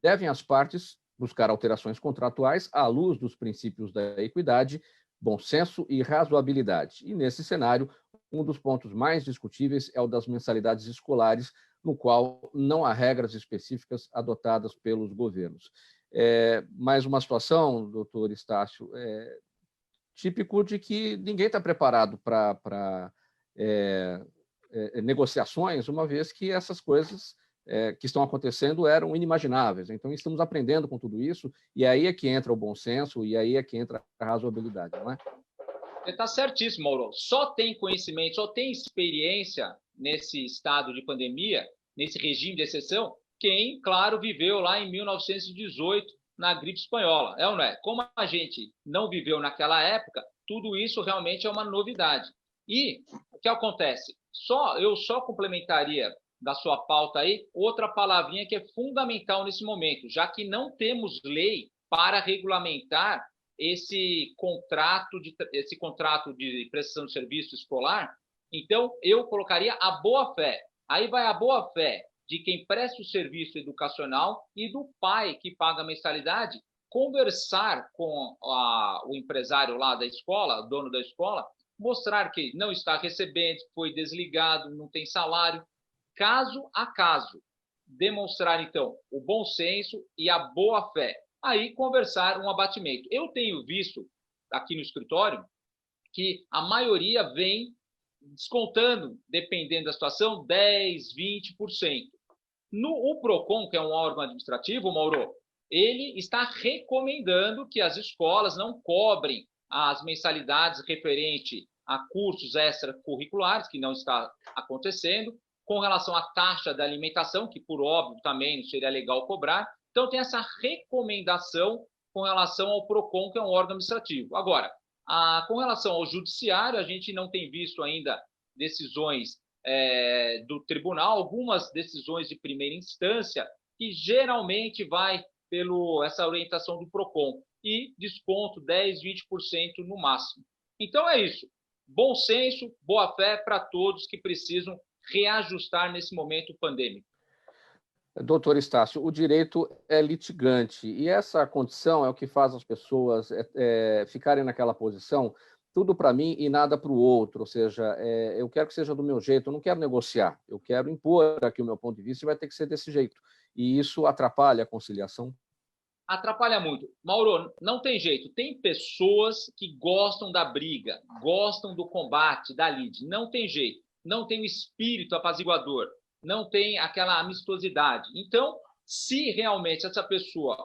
devem as partes buscar alterações contratuais à luz dos princípios da equidade, bom senso e razoabilidade. E, nesse cenário, um dos pontos mais discutíveis é o das mensalidades escolares, no qual não há regras específicas adotadas pelos governos. Mais uma situação, doutor Estácio, típico de que ninguém está preparado para negociações, uma vez que essas coisas que estão acontecendo eram inimagináveis. Então, estamos aprendendo com tudo isso, e aí é que entra o bom senso, e aí é que entra a razoabilidade, não é? Você está certíssimo, Mauro. Só tem conhecimento, só tem experiência nesse estado de pandemia nesse regime de exceção, quem, claro, viveu lá em 1918 na gripe espanhola, é ou não é? Como a gente não viveu naquela época, tudo isso realmente é uma novidade. E o que acontece? Eu só complementaria da sua pauta aí outra palavrinha que é fundamental nesse momento, já que não temos lei para regulamentar esse contrato de prestação de serviço escolar. Então, eu colocaria a boa-fé. Aí vai a boa-fé de quem presta o serviço educacional e do pai que paga a mensalidade, conversar com o empresário lá da escola, o dono da escola, mostrar que não está recebendo, foi desligado, não tem salário, caso a caso. Demonstrar, então, o bom senso e a boa-fé. Aí, conversar um abatimento. Eu tenho visto aqui no escritório que a maioria vem descontando, dependendo da situação, 10%, 20%. O PROCON, que é um órgão administrativo, Mauro, ele está recomendando que as escolas não cobrem as mensalidades referente a cursos extracurriculares, que não está acontecendo, com relação à taxa da alimentação, que por óbvio também não seria legal cobrar. Então tem essa recomendação com relação ao PROCON, que é um órgão administrativo. Agora, com relação ao judiciário, a gente não tem visto ainda decisões do tribunal, algumas decisões de primeira instância, que geralmente vai essa orientação do PROCON, e desconto 10%, 20% no máximo. Então é isso. Bom senso, boa fé para todos que precisam reajustar nesse momento pandêmico. Doutor Estácio, o direito é litigante, e essa condição é o que faz as pessoas ficarem naquela posição, tudo para mim e nada para o outro, ou seja, eu quero que seja do meu jeito, eu não quero negociar, eu quero impor aqui o meu ponto de vista e vai ter que ser desse jeito. E isso atrapalha a conciliação? Atrapalha muito. Mauro, não tem jeito. Tem pessoas que gostam da briga, gostam do combate, da lide. Não tem jeito. Não tem o espírito apaziguador. Não tem aquela amistosidade. Então, se realmente essa pessoa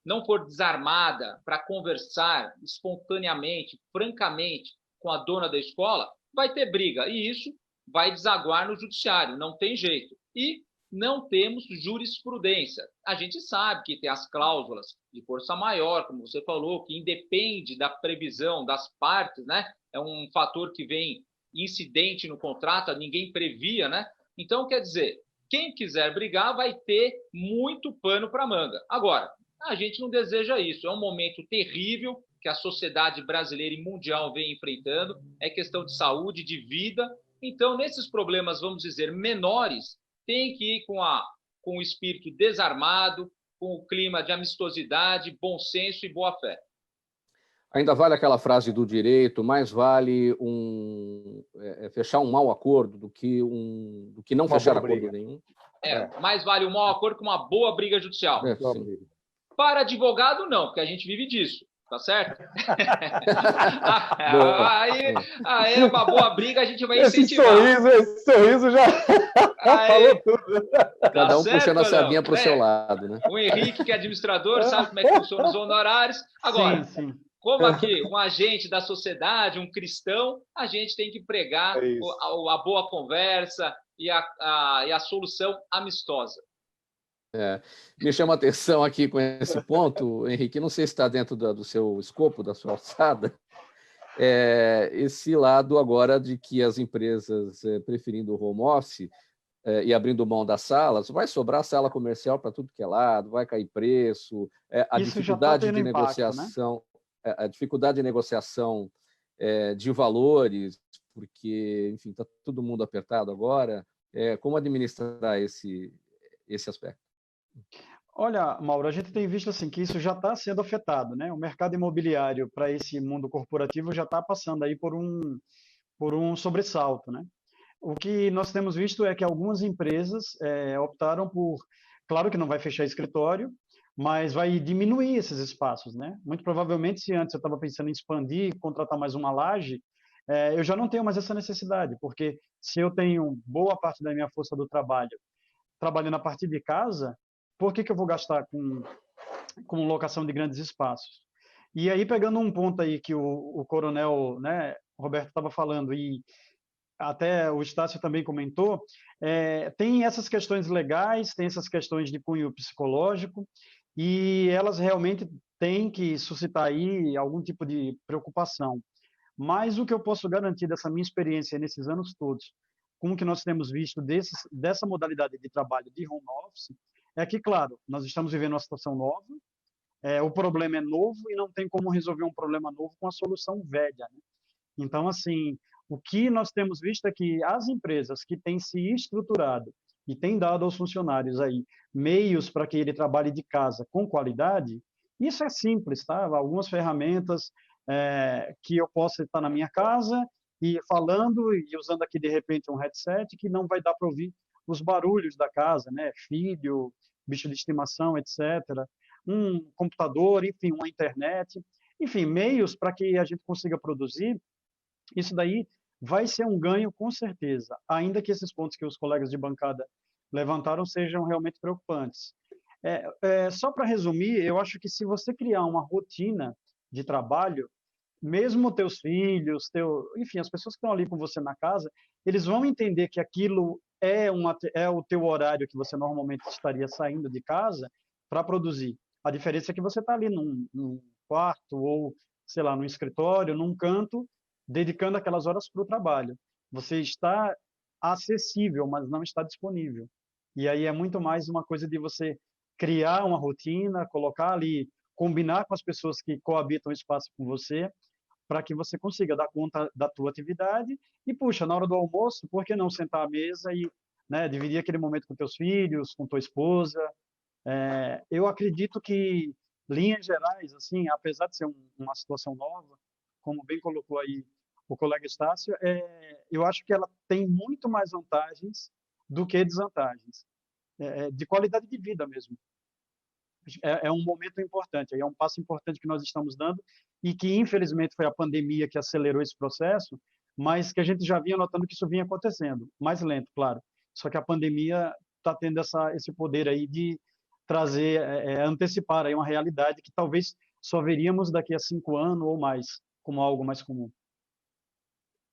não for desarmada para conversar espontaneamente, francamente, com a dona da escola, vai ter briga. E isso vai desaguar no judiciário. Não tem jeito. E não temos jurisprudência. A gente sabe que tem as cláusulas de força maior, como você falou, que independe da previsão das partes, né? É um fator que vem incidente no contrato, ninguém previa, né? Então, quer dizer, quem quiser brigar vai ter muito pano para manga. Agora, a gente não deseja isso. É um momento terrível que a sociedade brasileira e mundial vem enfrentando. É questão de saúde, de vida. Então, nesses problemas, vamos dizer, menores, tem que ir com o espírito desarmado, com o clima de amistosidade, bom senso e boa fé. Ainda vale aquela frase do direito, mais vale fechar um mau acordo do que não fechar acordo nenhum? Mais vale um mau acordo que uma boa briga judicial. Para advogado, não, porque a gente vive disso. Tá certo? aí uma boa briga a gente vai incentivar. Esse sorriso já falou tudo. Cada um puxando a sardinha para o seu lado, né? O Henrique, que é administrador, sabe como é que funciona os honorários. Agora, sim. Como aqui um agente da sociedade, um cristão, a gente tem que pregar a boa conversa e a solução amistosa. Me chama a atenção aqui com esse ponto, Henrique, não sei se está dentro do seu escopo, da sua alçada, esse lado agora de que as empresas preferindo o home office e abrindo mão das salas, vai sobrar sala comercial para tudo que é lado, vai cair preço, a dificuldade de negociação, né? A dificuldade de negociação de valores, porque, enfim, está todo mundo apertado agora. Como administrar esse aspecto? Olha, Mauro, a gente tem visto assim que isso já está sendo afetado, né? O mercado imobiliário para esse mundo corporativo já está passando aí por um sobressalto, né? O que nós temos visto é que algumas empresas optaram por, claro que não vai fechar escritório, mas vai diminuir esses espaços, né? Muito provavelmente, se antes eu estava pensando em expandir, contratar mais uma laje, eu já não tenho mais essa necessidade, porque se eu tenho boa parte da minha força do trabalho trabalhando a partir de casa, por que eu vou gastar com locação de grandes espaços? E aí, pegando um ponto aí que o coronel, né, Roberto estava falando, e até o Estácio também comentou, tem essas questões legais, tem essas questões de cunho psicológico, e elas realmente têm que suscitar aí algum tipo de preocupação. Mas o que eu posso garantir dessa minha experiência nesses anos todos, com o que nós temos visto dessa modalidade de trabalho de home office, é que, claro, nós estamos vivendo uma situação nova, o problema é novo e não tem como resolver um problema novo com a solução velha, né? Então, assim, o que nós temos visto é que as empresas que têm se estruturado e têm dado aos funcionários aí meios para que ele trabalhe de casa com qualidade, isso é simples, tá? Algumas ferramentas que eu posso estar na minha casa e falando e usando aqui de repente um headset que não vai dar para ouvir os barulhos da casa, né? Filho, bicho de estimação, etc. Um computador, enfim, uma internet, enfim, meios para que a gente consiga produzir. Isso daí vai ser um ganho com certeza, ainda que esses pontos que os colegas de bancada levantaram sejam realmente preocupantes. Só para resumir, eu acho que se você criar uma rotina de trabalho, mesmo teus filhos, enfim, as pessoas que estão ali com você na casa, eles vão entender que aquilo é o teu horário que você normalmente estaria saindo de casa para produzir. A diferença é que você está ali num quarto ou, sei lá, num escritório, num canto, dedicando aquelas horas para o trabalho. Você está acessível, mas não está disponível. E aí é muito mais uma coisa de você criar uma rotina, colocar ali, combinar com as pessoas que coabitam o espaço com você, para que você consiga dar conta da tua atividade e, puxa, na hora do almoço, por que não sentar à mesa e, né, dividir aquele momento com teus filhos, com tua esposa? Eu acredito que, linhas gerais, assim, apesar de ser uma situação nova, como bem colocou aí o colega Estácio, eu acho que ela tem muito mais vantagens do que desvantagens, de qualidade de vida mesmo. É um momento importante, é um passo importante que nós estamos dando e que, infelizmente, foi a pandemia que acelerou esse processo, mas que a gente já vinha notando que isso vinha acontecendo, mais lento, claro. Só que a pandemia está tendo esse poder aí de trazer, antecipar aí uma realidade que talvez só veríamos daqui a 5 anos ou mais, como algo mais comum.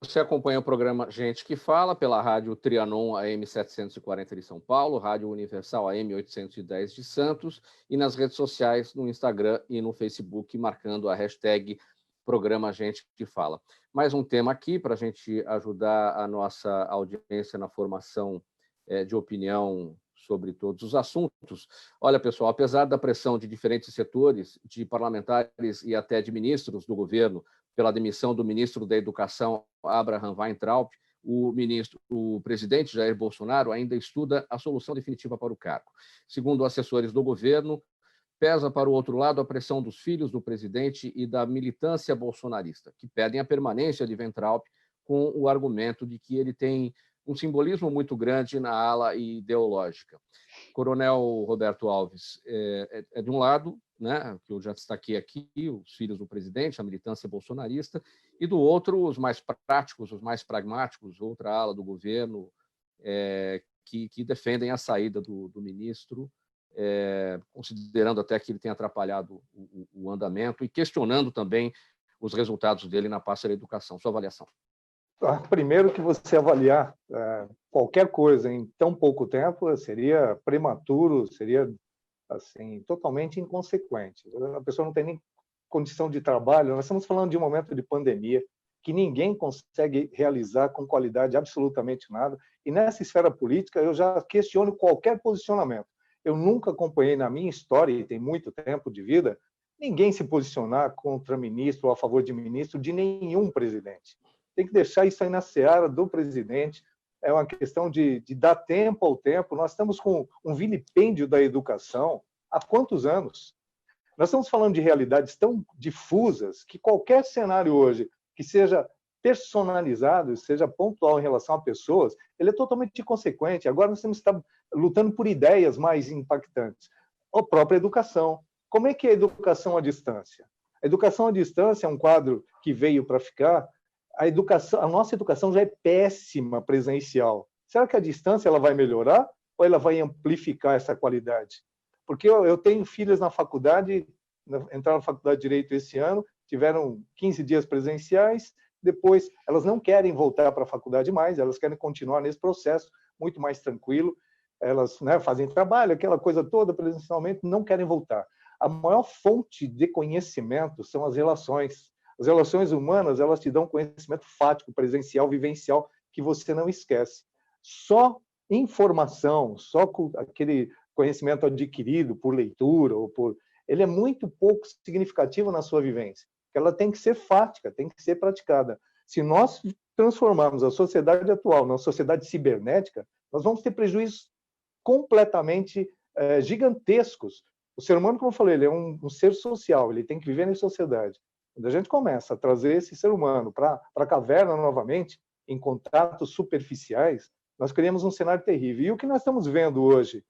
Você acompanha o programa Gente que Fala pela Rádio Trianon AM 740 de São Paulo, Rádio Universal AM 810 de Santos e nas redes sociais, no Instagram e no Facebook, marcando a hashtag Programa Gente que Fala. Mais um tema aqui para a gente ajudar a nossa audiência na formação de opinião sobre todos os assuntos. Olha, pessoal, apesar da pressão de diferentes setores, de parlamentares e até de ministros do governo, pela demissão do ministro da Educação, Abraham Weintraub, o presidente Jair Bolsonaro ainda estuda a solução definitiva para o cargo. Segundo assessores do governo, pesa para o outro lado a pressão dos filhos do presidente e da militância bolsonarista, que pedem a permanência de Weintraub com o argumento de que ele tem um simbolismo muito grande na ala ideológica. Coronel Roberto Alves, de um lado, né, que eu já destaquei aqui, os filhos do presidente, a militância bolsonarista, e do outro, os mais práticos, os mais pragmáticos, outra ala do governo, que defendem a saída do ministro, considerando até que ele tem atrapalhado o andamento e questionando também os resultados dele na pasta da educação. Sua avaliação. Primeiro que você avaliar qualquer coisa em tão pouco tempo seria prematuro, seria assim, totalmente inconsequente. A pessoa não tem nem condição de trabalho. Nós estamos falando de um momento de pandemia que ninguém consegue realizar com qualidade absolutamente nada. E nessa esfera política, eu já questiono qualquer posicionamento. Eu nunca acompanhei na minha história, e tem muito tempo de vida, ninguém se posicionar contra ministro ou a favor de ministro de nenhum presidente. Tem que deixar isso aí na seara do presidente. É uma questão de dar tempo ao tempo. Nós estamos com um vilipêndio da educação há quantos anos? Nós estamos falando de realidades tão difusas que qualquer cenário hoje que seja personalizado, seja pontual em relação a pessoas, ele é totalmente inconsequente. Agora nós temos que estar lutando por ideias mais impactantes. A própria educação. Como é que é a educação à distância? A educação à distância é um quadro que veio para ficar. A nossa educação já é péssima presencial. Será que a distância ela vai melhorar ou ela vai amplificar essa qualidade? Porque eu tenho filhas na faculdade, entraram na faculdade de Direito esse ano, tiveram 15 dias presenciais, depois elas não querem voltar para a faculdade mais, elas querem continuar nesse processo muito mais tranquilo, elas, né, fazem trabalho, aquela coisa toda presencialmente, não querem voltar. A maior fonte de conhecimento são as relações. As relações humanas, elas te dão conhecimento fático, presencial, vivencial, que você não esquece. Só informação, só aquele conhecimento adquirido por leitura, ele é muito pouco significativo na sua vivência. Ela tem que ser fática, tem que ser praticada. Se nós transformarmos a sociedade atual numa sociedade cibernética, nós vamos ter prejuízos completamente gigantescos. O ser humano, como eu falei, ele é um ser social, ele tem que viver em sociedade. Quando a gente começa a trazer esse ser humano para a caverna novamente, em contatos superficiais, nós criamos um cenário terrível. E o que nós estamos vendo hoje,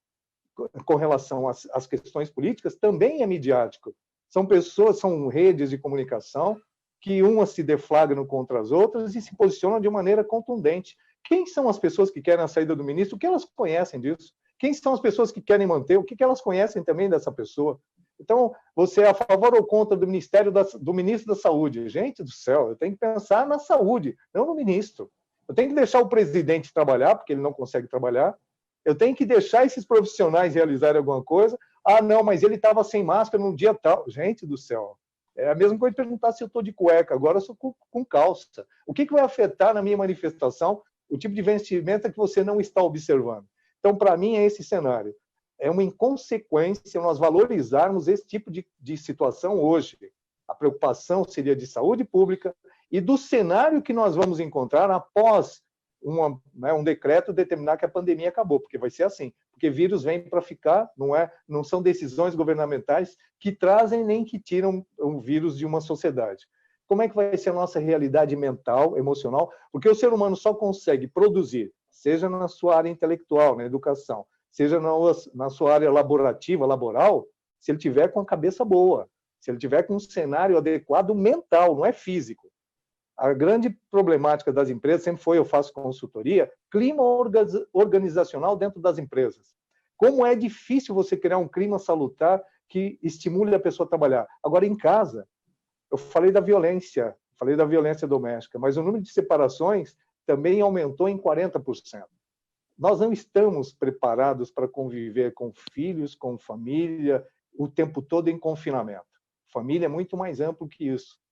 com relação às questões políticas, também é midiático. São pessoas, são redes de comunicação que umas se deflagram contra as outras e se posicionam de maneira contundente. Quem são as pessoas que querem a saída do ministro? O que elas conhecem disso? Quem são as pessoas que querem manter? O que elas conhecem também dessa pessoa? Então, você é a favor ou contra do ministro da Saúde? Gente do céu, eu tenho que pensar na saúde, não no ministro. Eu tenho que deixar o presidente trabalhar, porque ele não consegue trabalhar. Eu tenho que deixar esses profissionais realizarem alguma coisa. Ah, não, mas ele estava sem máscara num dia tal. Gente do céu, é a mesma coisa de perguntar se eu estou de cueca, agora eu sou com calça. O que vai afetar na minha manifestação o tipo de vestimenta que você não está observando? Então, para mim, é esse cenário. É uma inconsequência nós valorizarmos esse tipo de situação hoje. A preocupação seria de saúde pública e do cenário que nós vamos encontrar após um decreto determinar que a pandemia acabou, porque vai ser assim, porque vírus vem para ficar, não são decisões governamentais que trazem nem que tiram o vírus de uma sociedade. Como é que vai ser a nossa realidade mental, emocional? Porque o ser humano só consegue produzir, seja na sua área intelectual, na educação, seja na sua área laborativa, laboral, se ele tiver com a cabeça boa, se ele tiver com um cenário adequado mental, não é físico. A grande problemática das empresas sempre foi, eu faço consultoria, clima organizacional dentro das empresas. Como é difícil você criar um clima salutar que estimule a pessoa a trabalhar. Agora, em casa, eu falei da violência doméstica, mas o número de separações também aumentou em 40%. Nós não estamos preparados para conviver com filhos, com família, o tempo todo em confinamento. Família é muito mais amplo que isso.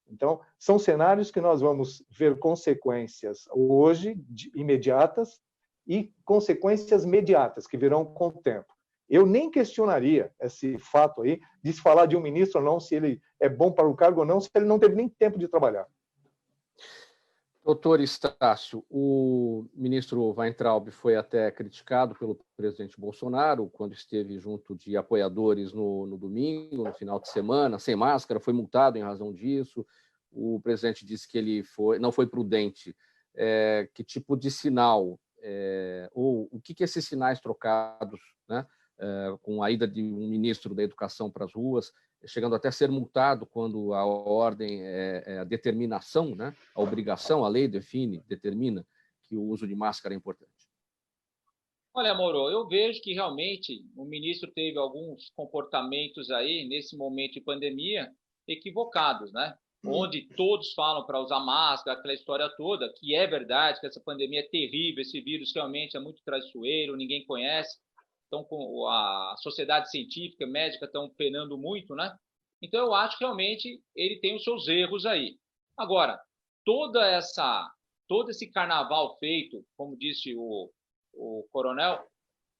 Então, são cenários que nós vamos ver consequências hoje, imediatas, e consequências imediatas, que virão com o tempo. Eu nem questionaria esse fato aí, de se falar de um ministro ou não, se ele é bom para o cargo ou não, se ele não teve nem tempo de trabalhar. Doutor Estácio, o ministro Weintraub foi até criticado pelo presidente Bolsonaro quando esteve junto de apoiadores no domingo, no final de semana, sem máscara, foi multado em razão disso. O presidente disse que ele não foi prudente. Que tipo de sinal, ou o que esses sinais trocados, né, com a ida de um ministro da Educação para as ruas, chegando até a ser multado quando a ordem a determinação, né, a obrigação, a lei determina que o uso de máscara é importante? Olha, Moro, eu vejo que realmente o ministro teve alguns comportamentos aí, nesse momento de pandemia, equivocados, né? Onde todos falam para usar máscara, aquela história toda, que é verdade, que essa pandemia é terrível, esse vírus realmente é muito traiçoeiro, ninguém conhece. Então, a sociedade científica, médica estão penando muito, né? Então, eu acho que realmente ele tem os seus erros aí. Agora, todo esse carnaval feito, como disse o coronel,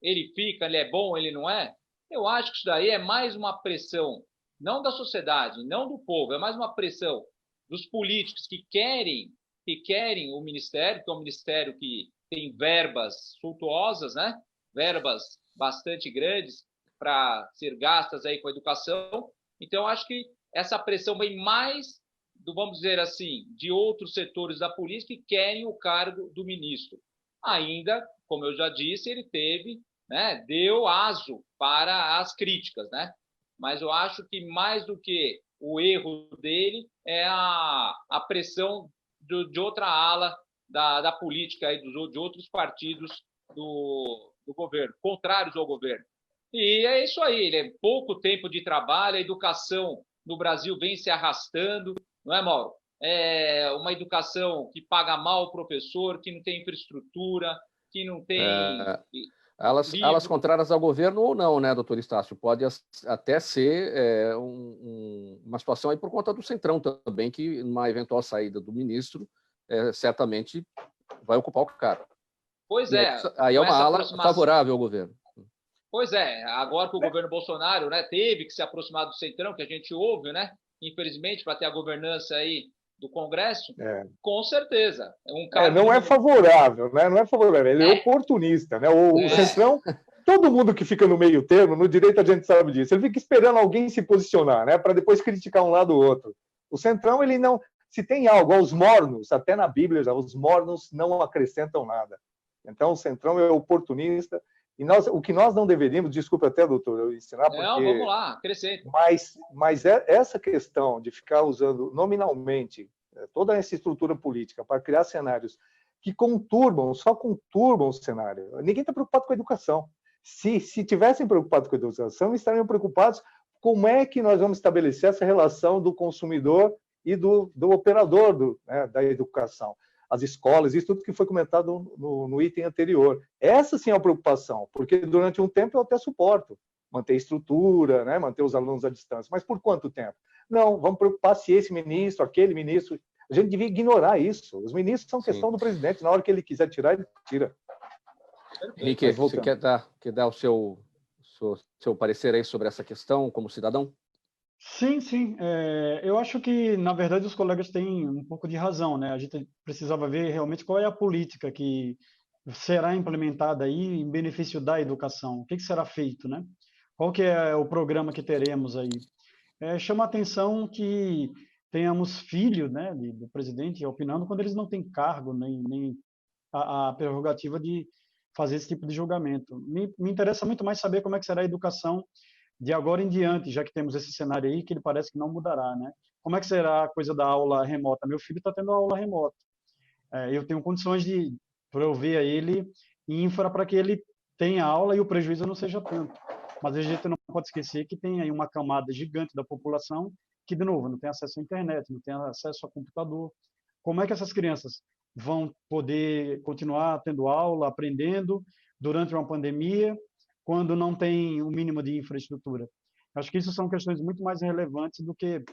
ele é bom, ele não é? Eu acho que isso daí é mais uma pressão, não da sociedade, não do povo, é mais uma pressão dos políticos que querem o ministério, que é um ministério que tem verbas suntuosas, né? Verbas bastante grandes para ser gastas aí com a educação. Então, acho que essa pressão vem mais, vamos dizer assim, de outros setores da política que querem o cargo do ministro. Ainda, como eu já disse, ele deu aso para as críticas, né? Mas eu acho que mais do que o erro dele é a pressão de outra ala da política, aí, de outros partidos do governo, contrários ao governo. E é isso aí, ele é pouco tempo de trabalho, a educação no Brasil vem se arrastando, não é, Mauro? uma educação que paga mal o professor, que não tem infraestrutura, que não tem Elas contrárias ao governo ou não, né, doutor Estácio? Pode até ser uma situação aí por conta do Centrão também, que numa eventual saída do ministro, certamente vai ocupar o cargo. Pois aí é uma ala favorável ao governo. Pois é, agora que o governo Bolsonaro, né, teve que se aproximar do Centrão, que a gente ouve, né, infelizmente, para ter a governança aí do Congresso, com certeza. Não é favorável, né? Não é favorável, ele é oportunista, né? O Centrão, todo mundo que fica no meio termo, no direito a gente sabe disso, ele fica esperando alguém se posicionar, né? Para depois criticar um lado ou outro. O Centrão, ele não... Se tem algo, aos mornos, até na Bíblia, os mornos não acrescentam nada. Então, o Centrão é oportunista. E o que nós não deveríamos, desculpe até, doutor, eu ensinar, porque... Não, vamos lá, crescente. Mas essa questão de ficar usando nominalmente toda essa estrutura política para criar cenários que só conturbam o cenário. Ninguém está preocupado com a educação. Se tivessem preocupado com a educação, estariam preocupados como é que nós vamos estabelecer essa relação do consumidor e do operador da educação. As escolas, isso tudo que foi comentado no item anterior. Essa sim é a preocupação, porque durante um tempo eu até suporto manter a estrutura, né, manter os alunos à distância. Mas por quanto tempo? Não, vamos preocupar se esse ministro, aquele ministro... A gente devia ignorar isso. Os ministros são questão do presidente. Na hora que ele quiser tirar, ele tira. Henrique, você quer dar o seu parecer aí sobre essa questão como cidadão? Sim, sim. Eu acho que, na verdade, os colegas têm um pouco de razão, né? A gente precisava ver realmente qual é a política que será implementada aí em benefício da educação. O que será feito, né? Qual que é o programa que teremos aí? Chama a atenção que tenhamos filho, né, do presidente opinando quando eles não têm cargo, nem a prerrogativa de fazer esse tipo de julgamento. Me interessa muito mais saber como é que será a educação de agora em diante, já que temos esse cenário aí que ele parece que não mudará, né? Como é que será a coisa da aula remota? Meu filho está tendo aula remota. Eu tenho condições de prover a ele infra para que ele tenha aula e o prejuízo não seja tanto. Mas a gente não pode esquecer que tem aí uma camada gigante da população que, de novo, não tem acesso à internet, não tem acesso a computador. Como é que essas crianças vão poder continuar tendo aula, aprendendo durante uma pandemia, quando não tem o mínimo de infraestrutura? Acho que isso são questões muito mais relevantes do que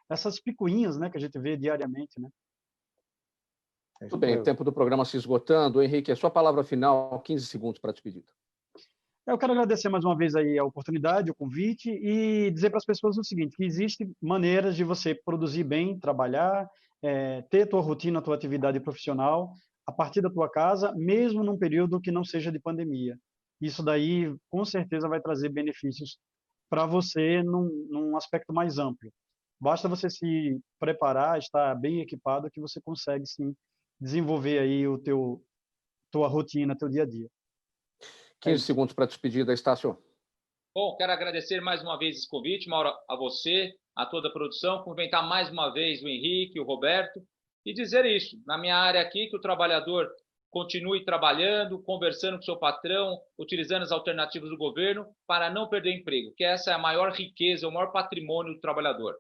essas picuinhas, né, que a gente vê diariamente, né? Tudo bem, o tempo do programa se esgotando. Henrique, a sua palavra final, 15 segundos para a despedida. Eu quero agradecer mais uma vez aí a oportunidade, o convite, e dizer para as pessoas o seguinte, que existem maneiras de você produzir bem, trabalhar, ter tua rotina, tua atividade profissional a partir da tua casa, mesmo num período que não seja de pandemia. Isso daí, com certeza, vai trazer benefícios para você num aspecto mais amplo. Basta você se preparar, estar bem equipado, que você consegue, sim, desenvolver aí tua rotina, teu dia a dia. 15 segundos para a despedida, Estácio. Bom, quero agradecer mais uma vez esse convite, Mauro, a você, a toda a produção, cumprimentar mais uma vez o Henrique, o Roberto, e dizer isso, na minha área aqui, que o trabalhador continue trabalhando, conversando com o seu patrão, utilizando as alternativas do governo para não perder emprego, que essa é a maior riqueza, o maior patrimônio do trabalhador.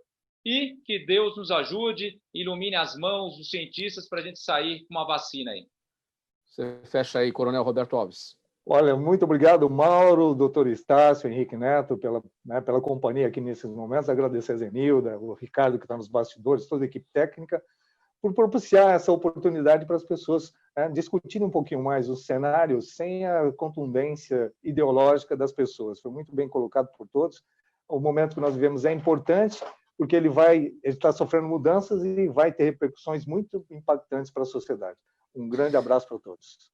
E que Deus nos ajude, ilumine as mãos dos cientistas para a gente sair com uma vacina aí. Você fecha aí, Coronel Roberto Alves. Olha, muito obrigado, Mauro, doutor Estácio, Henrique Neto, pela companhia aqui nesses momentos. Agradecer a Zenilda, o Ricardo, que está nos bastidores, toda a equipe técnica, por propiciar essa oportunidade para as pessoas discutirem um pouquinho mais os cenários sem a contundência ideológica das pessoas. Foi muito bem colocado por todos. O momento que nós vivemos é importante, porque ele está sofrendo mudanças e vai ter repercussões muito impactantes para a sociedade. Um grande abraço para todos.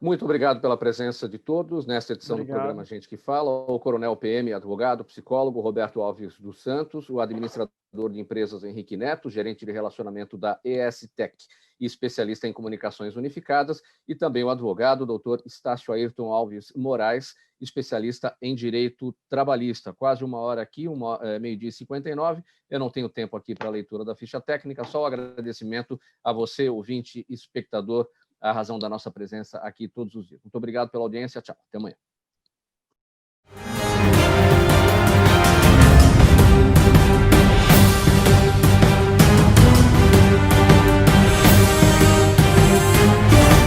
Muito obrigado pela presença de todos nesta edição do programa Gente que Fala. O Coronel PM, advogado, psicólogo, Roberto Alves dos Santos, o administrador de empresas Henrique Neto, gerente de relacionamento da ESTEC e especialista em comunicações unificadas, e também o advogado, doutor Estácio Ayrton Alves Moraes, especialista em direito trabalhista. Quase uma hora aqui, meio-dia e 59. Eu não tenho tempo aqui para a leitura da ficha técnica, só o agradecimento a você, ouvinte, espectador, a razão da nossa presença aqui todos os dias. Muito obrigado pela audiência. Tchau. Até amanhã.